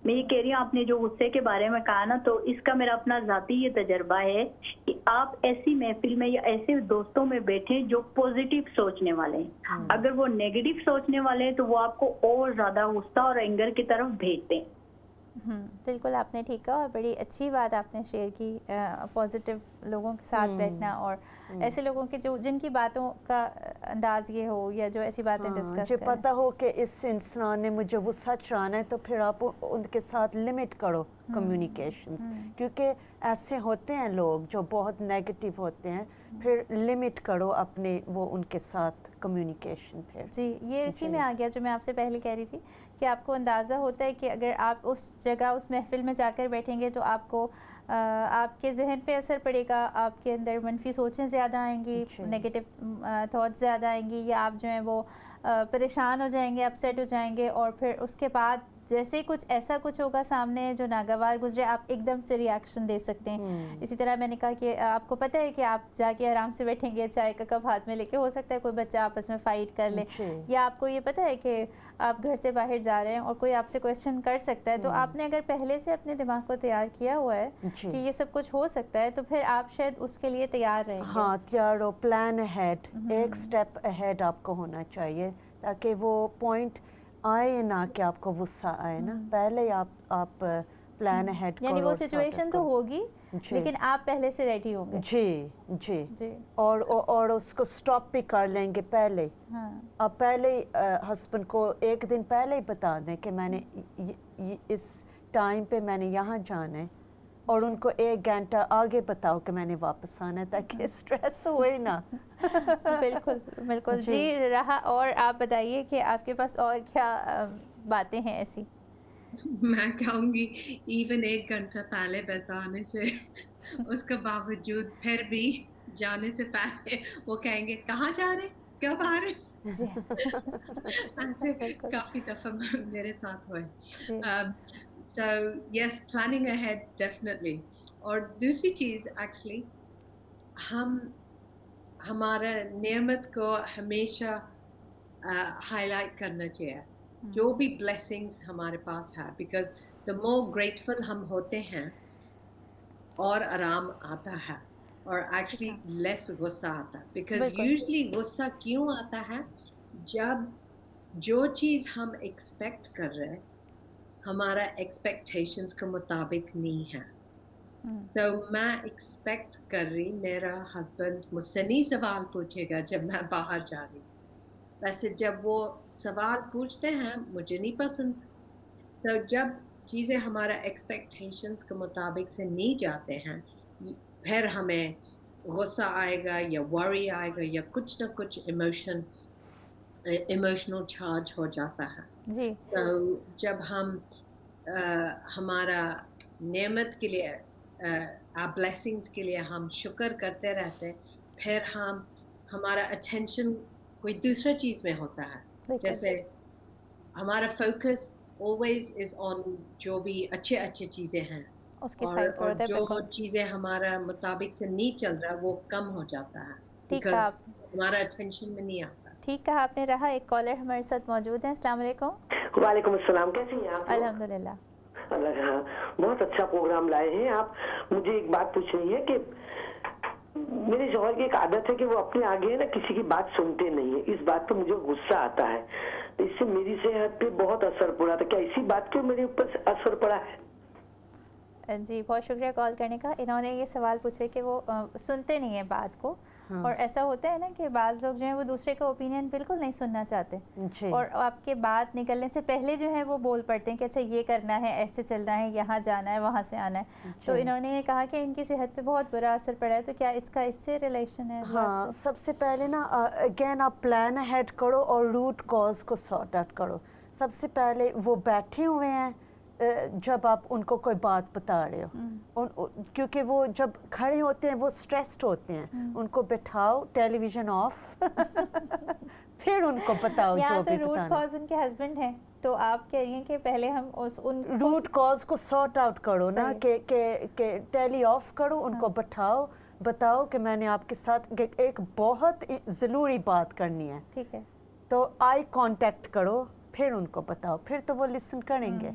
मैं ये कह रही हूँ, आपने जो गुस्से के बारे में कहा ना, तो इसका मेरा अपना ज़ाती ये तजर्बा है कि आप ऐसी महफिल में या ऐसे दोस्तों में बैठे जो पॉजिटिव सोचने वाले हैं। अगर वो नेगेटिव सोचने वाले हैं तो वो आपको और ज़्यादा गुस्सा और एंगर की तरफ भेजते हैं।
बिल्कुल आपने ठीक कहा, और बड़ी अच्छी बात आपने शेयर की, पॉजिटिव लोगों के साथ बैठना, और ऐसे लोगों के जिनकी बातों का अंदाज ये हो, या जो ऐसी बातें डिस्कस
जो
करें।
पता हो कि इस इंसान ने मुझे गुस्सा चढ़ाना है, तो फिर आप उनके साथ लिमिट करो कम्युनिकेशंस, क्योंकि ऐसे होते हैं लोग जो बहुत नेगेटिव होते हैं, फिर लिमिट करो अपने वो उनके साथ कम्युनिकेशन। फिर
जी, ये इसी में आ गया जो मैं आपसे पहले कह रही थी कि आपको अंदाज़ा होता है कि अगर आप उस जगह, उस महफिल में जाकर बैठेंगे तो आपको आपके जहन पे असर पड़ेगा, आपके अंदर मनफी सोचें ज़्यादा आएंगी, नेगेटिव थॉट्स ज़्यादा आएंगी, या आप जो हैं वो परेशान हो जाएंगे, अपसेट हो जाएंगे, और फिर उसके बाद जैसे ही कुछ ऐसा कुछ होगा सामने जो नागवार गुजरे, आप एकदम से रिएक्शन दे सकते हैं। इसी तरह मैंने कहा कि आपको पता है कि आप जाके आराम से बैठेंगे, चाय का कप हाथ में लेके, हो सकता है कोई बच्चा आपस में फ़ाइट कर ले, या आपको ये पता है कि आप घर से बाहर जा रहे हैं और कोई आपसे क्वेश्चन कर सकता है, तो आपने अगर पहले से अपने दिमाग को तैयार किया हुआ है कि ये सब कुछ हो सकता है, तो फिर आप शायद उसके लिए तैयार रहेंगे।
हाँ, तैयार हो, प्लान अहेड, एक स्टेप अहेड आपको होना चाहिए, ताकि वो पॉइंट आए ना कि आपको गुस्सा आए ना, पहले आप प्लान अहेड करो।
यानी वो सिचुएशन तो होगी, लेकिन आप पहले से रेडी होंगे।
जी जी
जी।
और उसको स्टॉप भी कर लेंगे पहले।
हाँ।
आप पहले हस्बैंड को एक दिन पहले ही बता दें कि मैंने इस टाइम पे मैंने यहाँ जाना है, और उनको 1 घंटा आगे बताओ कि मैंने वापस आना है, ताकि स्ट्रेस होए ना।
बिल्कुल बिल्कुल जी रहा। और आप बताइए कि आपके पास और क्या बातें हैं ऐसी?
मैं कहूँगी इवन 1 घंटा पहले बताने से उसके बावजूद फिर भी जाने से पहले वो कहेंगे कहाँ जा रहे, कब आ रहे।
जी।
ऐसे
बिल्कुल।
काफ़ी दफ़ा मेरे साथ हुए।
जी।
So yes, planning ahead definitely. और दूसरी चीज़ एक्चुअली हमारा नियमत को हमेशा हाईलाइट करना चाहिए, जो भी ब्लेसिंग्स हमारे पास है, बिकॉज द मोर ग्रेटफुल हम होते हैं और आराम आता है, और एक्चुअली लेस गुस्सा आता है। बिकॉज
बिल्कुल।
यूजली गुस्सा क्यों आता है, जब जो चीज़ हम एक्सपेक्ट कर रहे हैं हमारा एक्सपेक्टेशंस के मुताबिक नहीं है। तो मैं एक्सपेक्ट कर रही मेरा हस्बैंड मुझसे नहीं सवाल पूछेगा जब मैं बाहर जा रही, वैसे जब वो सवाल पूछते हैं मुझे नहीं पसंद। तो जब चीज़ें हमारा एक्सपेक्टेशंस के मुताबिक से नहीं जाते हैं, फिर हमें गुस्सा आएगा या वरी आएगा या कुछ ना कुछ इमोशनल चार्ज हो जाता है।
जी।
तो जब हम हमारा नेमत के लिए ब्लेसिंग्स के लिए हम शुक्र करते रहते हैं, फिर हमारा अटेंशन कोई दूसरा चीज़ में होता है। जैसे हमारा फोकस ऑलवेज इज ऑन जो भी अच्छे चीज़ें हैं,
उसकी साइड पर होता है।
जो चीज़ें हमारा मुताबिक से नहीं चल रहा वो कम हो जाता है,
ठीक
because
है,
हमारा अटेंशन में नहीं आता।
ठीक कहा आपने। रहा एक कॉलर हमारे साथ मौजूद है। अस्सलाम वालेकुम।
वालेकुम अस्सलाम, कैसी हैं आप?
अल्हम्दुलिल्लाह।
हाँ, बहुत अच्छा प्रोग्राम लाए हैं आप। मुझे एक बात पूछनी है कि मेरे शौहर की एक आदत है कि वो अपने आगे ना किसी की बात सुनते नहीं है। इस बात पर मुझे गुस्सा आता है, इससे मेरी सेहत पे बहुत असर पड़ा। था क्या इसी बात के मेरे ऊपर असर पड़ा है?
जी, बहुत शुक्रिया कॉल करने का। इन्होंने ये सवाल पूछे कि वो सुनते नहीं है बात को। हाँ। और ऐसा होता है ना कि बाज़ लोग जो हैं वो दूसरे का ओपिनियन बिल्कुल नहीं सुनना चाहते, और आपके बात निकलने से पहले जो है वो बोल पड़ते हैं कि अच्छा ये करना है, ऐसे चलना है, यहाँ जाना है, वहाँ से आना है। तो इन्होंने ये कहा कि इनकी सेहत पे बहुत बुरा असर पड़ा है, तो क्या इसका इससे रिलेशन है?
हाँ, सबसे पहले ना अगेन आप प्लान अहेड करो और रूट कॉज को सॉर्ट आउट करो। सबसे पहले वो बैठे हुए हैं जब आप उनको कोई बात बता रहे हो, क्योंकि वो जब खड़े होते हैं वो स्ट्रेस्ड होते हैं, उनको बिठाओ, टेलीविज़न ऑफ फिर उनको बताओ जो भी
तो रूट कॉज उनके हस्बैंड हैं, तो आप कह रही हैं कि पहले हम उन
रूट कॉज को सॉर्ट आउट करो ना, कि टेली ऑफ करो, उनको बिठाओ, बताओ कि मैंने आपके साथ एक बहुत ज़रूरी बात करनी है।
ठीक है,
तो आई कांटेक्ट करो, फिर उनको बताओ, फिर तो वो लिसन करेंगे।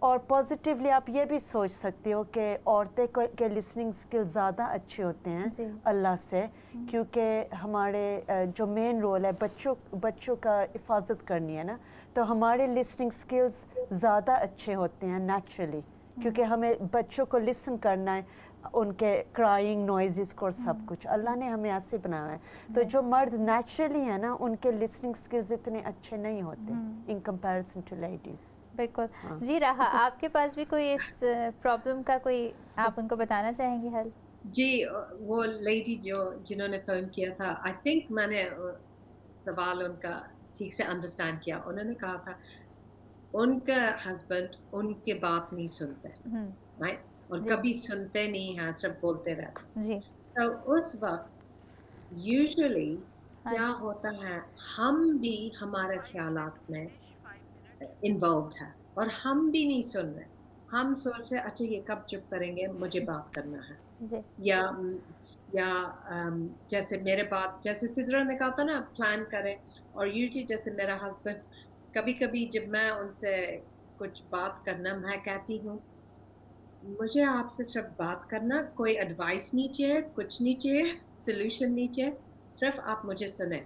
और पॉजिटिवली आप ये भी सोच सकते हो कि औरतें के लिसनिंग स्किल ज़्यादा अच्छे होते हैं अल्लाह से, क्योंकि हमारे जो मेन रोल है बच्चों का हिफाजत करनी है ना, तो हमारे लिसनिंग स्किल्स ज़्यादा अच्छे होते हैं नेचुरली, क्योंकि हमें बच्चों को लिसन करना है, उनके क्राइंग नॉइज़ को और सब कुछ अल्लाह ने हमें ऐसे बनाया है। तो जो मर्द नेचुरली है ना, उनके लिसनिंग स्किल्स इतने अच्छे नहीं होते इन कंपैरिजन टू लेडीज़।
बिल्कुल। जी, रहा आपके पास भी कोई इस प्रॉब्लम का कोई आप उनको बताना चाहेंगे हल?
जी, वो लेडी जिन्होंने फ़ोन किया था, आई थिंक मैंने सवाल उनका ठीक से अंडरस्टैंड किया। उन्होंने कहा था उनका हस्बैंड उनके बात नहीं सुनते, राइट, और कभी सुनते नहीं हैं, सिर्फ बोलते रहते
जी।
तो उस वक्त यूजुअली क्या होता है, हम भी हमारे ख्यालात में इन्वॉल्व है, और हम भी नहीं सुन रहे, हम सोच रहे अच्छा ये कब चुप करेंगे, मुझे बात करना है।
जी।
या जैसे मेरे बात, जैसे सिद्रा ने कहा था ना, प्लान करें। और यूजली जैसे मेरा हस्बैंड, कभी कभी जब मैं उनसे कुछ बात करना, मैं कहती हूँ मुझे आपसे सिर्फ बात करना, कोई एडवाइस नहीं चाहिए, कुछ नहीं चाहिए, सोल्यूशन नहीं चाहिए, सिर्फ आप मुझे सुने।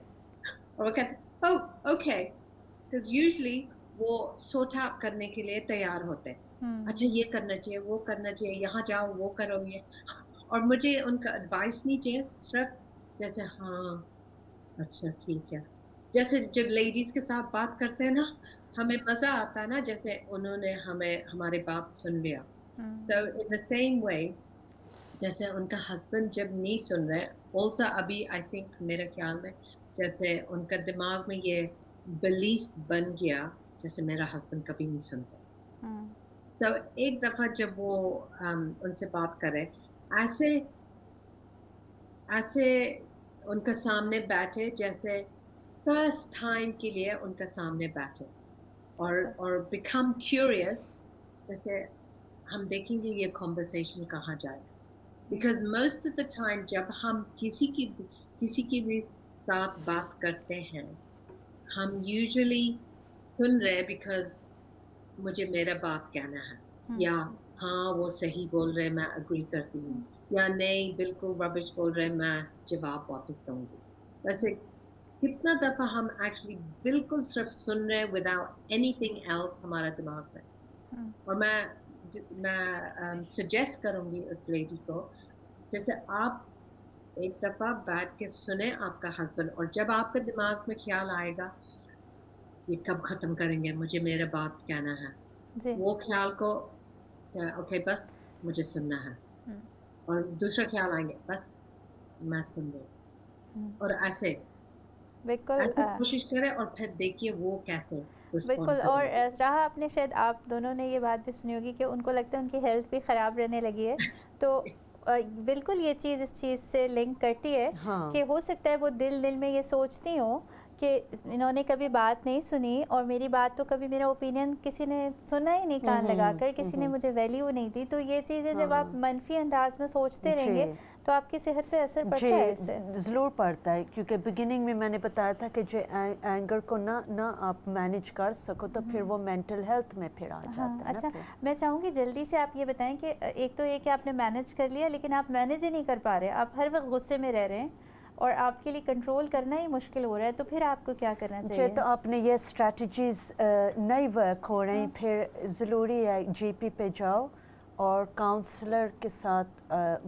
और वो कहते ओह ओके, बिकॉज यूजली वो सॉर्ट आउट करने के लिए तैयार होते हैं। अच्छा ये करना चाहिए, वो करना चाहिए, यहाँ जाओ वो करो ये। और मुझे उनका एडवाइस नहीं चाहिए, सिर्फ जैसे हाँ अच्छा ठीक है। जैसे जब लेडीज के साथ बात करते हैं ना, हमें मजा आता है ना, जैसे उन्होंने हमें हमारी बात सुन लिया। सो इन द सेम वे, जैसे उनका हस्बैंड जब नहीं सुन रहे, ऑल्सो अभी आई थिंक मेरे ख्याल में जैसे उनका दिमाग में ये बिलीफ बन गया जैसे मेरा हस्बैंड कभी नहीं सुनता। सो एक दफा जब वो उनसे बात करे, ऐसे ऐसे उनका सामने बैठे, जैसे फर्स्ट टाइम के लिए उनका सामने बैठे, और बिकम क्यूरियस, जैसे हम देखेंगे ये कॉन्वर्सेशन कहाँ जाएगा। Because most of the time जब हम किसी की भी साथ बात करते हैं, हम यूजुअली सुन रहे बिकॉज मुझे मेरा बात कहना है, या हाँ वो सही बोल रहे, मैं अग्री करती हूँ, या नहीं बिल्कुल रबिश बोल रहे, मैं जवाब वापस दूंगी। वैसे कितना दफा हम एक्चुअली बिल्कुल सिर्फ सुन रहे विदाउट एनीथिंग एल्स हमारा दिमाग में। और मैं सजेस्ट करूंगी उस लेडी को, जैसे आप एक दफा बैठ के सुने आपका हस्बैंड, और जब आपका दिमाग में ख्याल आएगा ये कब खत्म करेंगे, मुझे मेरा बात कहना है, वो ख्याल को ओके बस मुझे सुनना है, और दूसरा ख्याल आएंगे बस मैं सुन रही, और ऐसे
बिल्कुल
कोशिश करें, और फिर देखिए वो कैसे
बिल्कुल। और राह आपने शायद आप दोनों ने ये बात भी सुनी होगी कि उनको लगता है उनकी हेल्थ भी ख़राब रहने लगी है, तो बिल्कुल ये चीज़ इस चीज़ से लिंक करती है। हाँ। कि हो सकता है वो दिल में ये सोचती हो कि इन्होंने कभी बात नहीं सुनी, और मेरी बात तो कभी, मेरा ओपिनियन किसी ने सुना ही नहीं कान लगाकर, किसी ने मुझे वैल्यू नहीं दी। तो ये चीज़ें जब आप मनफी अंदाज में सोचते रहेंगे तो आपकी सेहत पे असर पड़ता है इससे।
ज़रूर पड़ता है, क्योंकि बिगिनिंग में मैंने बताया था कि जो एंगर को ना आप मैनेज कर सको तो फिर वो मेंटल हेल्थ में फिर आ जाता है।
अच्छा, मैं चाहूँगी जल्दी से आप ये बताएं कि एक तो ये कि आपने मैनेज कर लिया, लेकिन आप मैनेज ही नहीं कर पा रहे, आप हर वक्त गुस्से में रह रहे हैं और आपके लिए कंट्रोल करना ही मुश्किल हो रहा है, तो फिर आपको क्या करना चाहिए?
तो आपने ये स्ट्रेटजीज नहीं वर्क हो रही, फिर ज़रूरी है जीपी पे जाओ और काउंसलर के साथ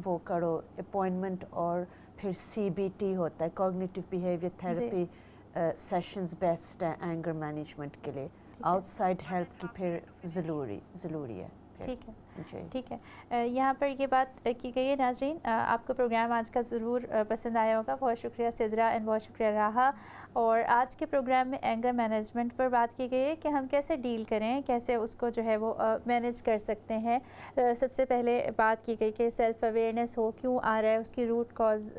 वो करो अपॉइंटमेंट, और फिर सीबीटी होता है, cognitive behaviour therapy sessions best है एंगर मैनेजमेंट के लिए। आउटसाइड हेल्प की फिर ज़रूरी है।
ठीक है, ठीक है। यहाँ पर ये बात की गई है नाजरीन, आपको प्रोग्राम आज का ज़रूर पसंद आया होगा। बहुत शुक्रिया सिद्रा एंड बहुत शुक्रिया राहा। और आज के प्रोग्राम में एंगर मैनेजमेंट पर बात की गई है कि हम कैसे डील करें, कैसे उसको जो है वो मैनेज कर सकते हैं। सबसे पहले बात की गई कि सेल्फ अवेयरनेस हो, क्यों आ रहा है उसकी रूट कॉज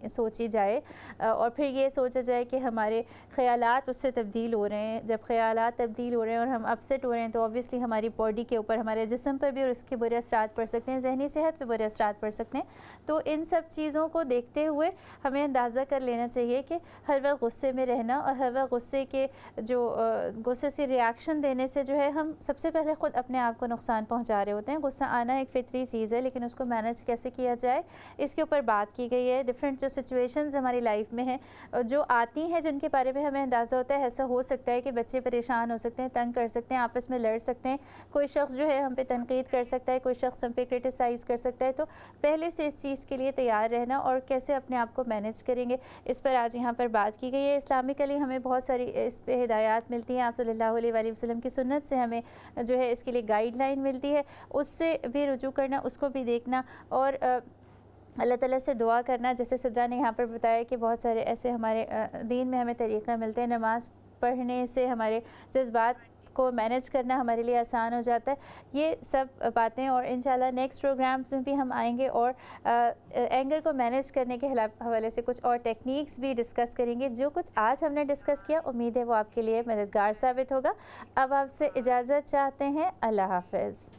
सोची जाए, और फिर ये सोचा जाए कि हमारे ख़यालात उससे तब्दील हो रहे हैं। जब ख़यालात तब्दील हो रहे हैं और हम अपसेट हो रहे हैं तो ऑब्वियसली हमारी बॉडी के ऊपर, हमारे जिस्म पर भी और उसके बुरे असरात पड़ सकते हैं, जहनी सेहत पे बुरे असरात पड़ सकते हैं। तो इन सब चीज़ों को देखते हुए हमें अंदाज़ा कर लेना चाहिए कि हर वक्त गुस्से में रहना और हर वक्त गुस्से से रिएक्शन देने से जो है हम सबसे पहले ख़ुद अपने आप को नुकसान पहुंचा रहे होते हैं। गुस्सा आना एक फ़ितरी चीज़ है, लेकिन उसको मैनेज कैसे किया जाए इसके ऊपर बात की गई है। डिफरेंट जो सिचुएशंस हमारी लाइफ में हैं जो आती हैं, जिनके बारे में हमें अंदाज़ा होता है, ऐसा हो सकता है कि बच्चे परेशान हो सकते हैं, तंग कर सकते हैं, आपस में लड़ सकते हैं, कोई शख्स जो है हम पे तनकीद कर सकता है, कोई शख्स हम पे क्रिटिसाइज़ कर सकता है। तो पहले से इस चीज़ के लिए तैयार रहना और कैसे अपने आप को मैनेज करेंगे, इस पर आज यहाँ पर बात की गई है। इस्लामिकली हमें बहुत सारी इस पे हिदायत मिलती हैं, आप सल्लल्लाहु अलैहि वसल्लम की सुन्नत से हमें जो है इसके लिए गाइडलाइन मिलती है, उससे भी रुजू करना, उसको भी देखना और अल्लाह ताला से दुआ करना। जैसे सिद्रा ने यहाँ पर बताया कि बहुत सारे ऐसे हमारे दीन में हमें तरीक़ा मिलते हैं, नमाज़ पढ़ने से हमारे जज्बात کو مینیج کرنا ہمارے لیے آسان ہو جاتا ہے. یہ سب باتیں اور انشاءاللہ نیکسٹ پروگرام میں بھی ہم آئیں گے اور اینگر کو مینیج کرنے کے حوالے سے کچھ اور ٹیکنیکس بھی ڈسکس کریں گے. جو کچھ آج ہم نے ڈسکس کیا امید ہے وہ آپ کے لیے مددگار ثابت ہوگا. اب آپ سے اجازت چاہتے ہیں. اللہ حافظ.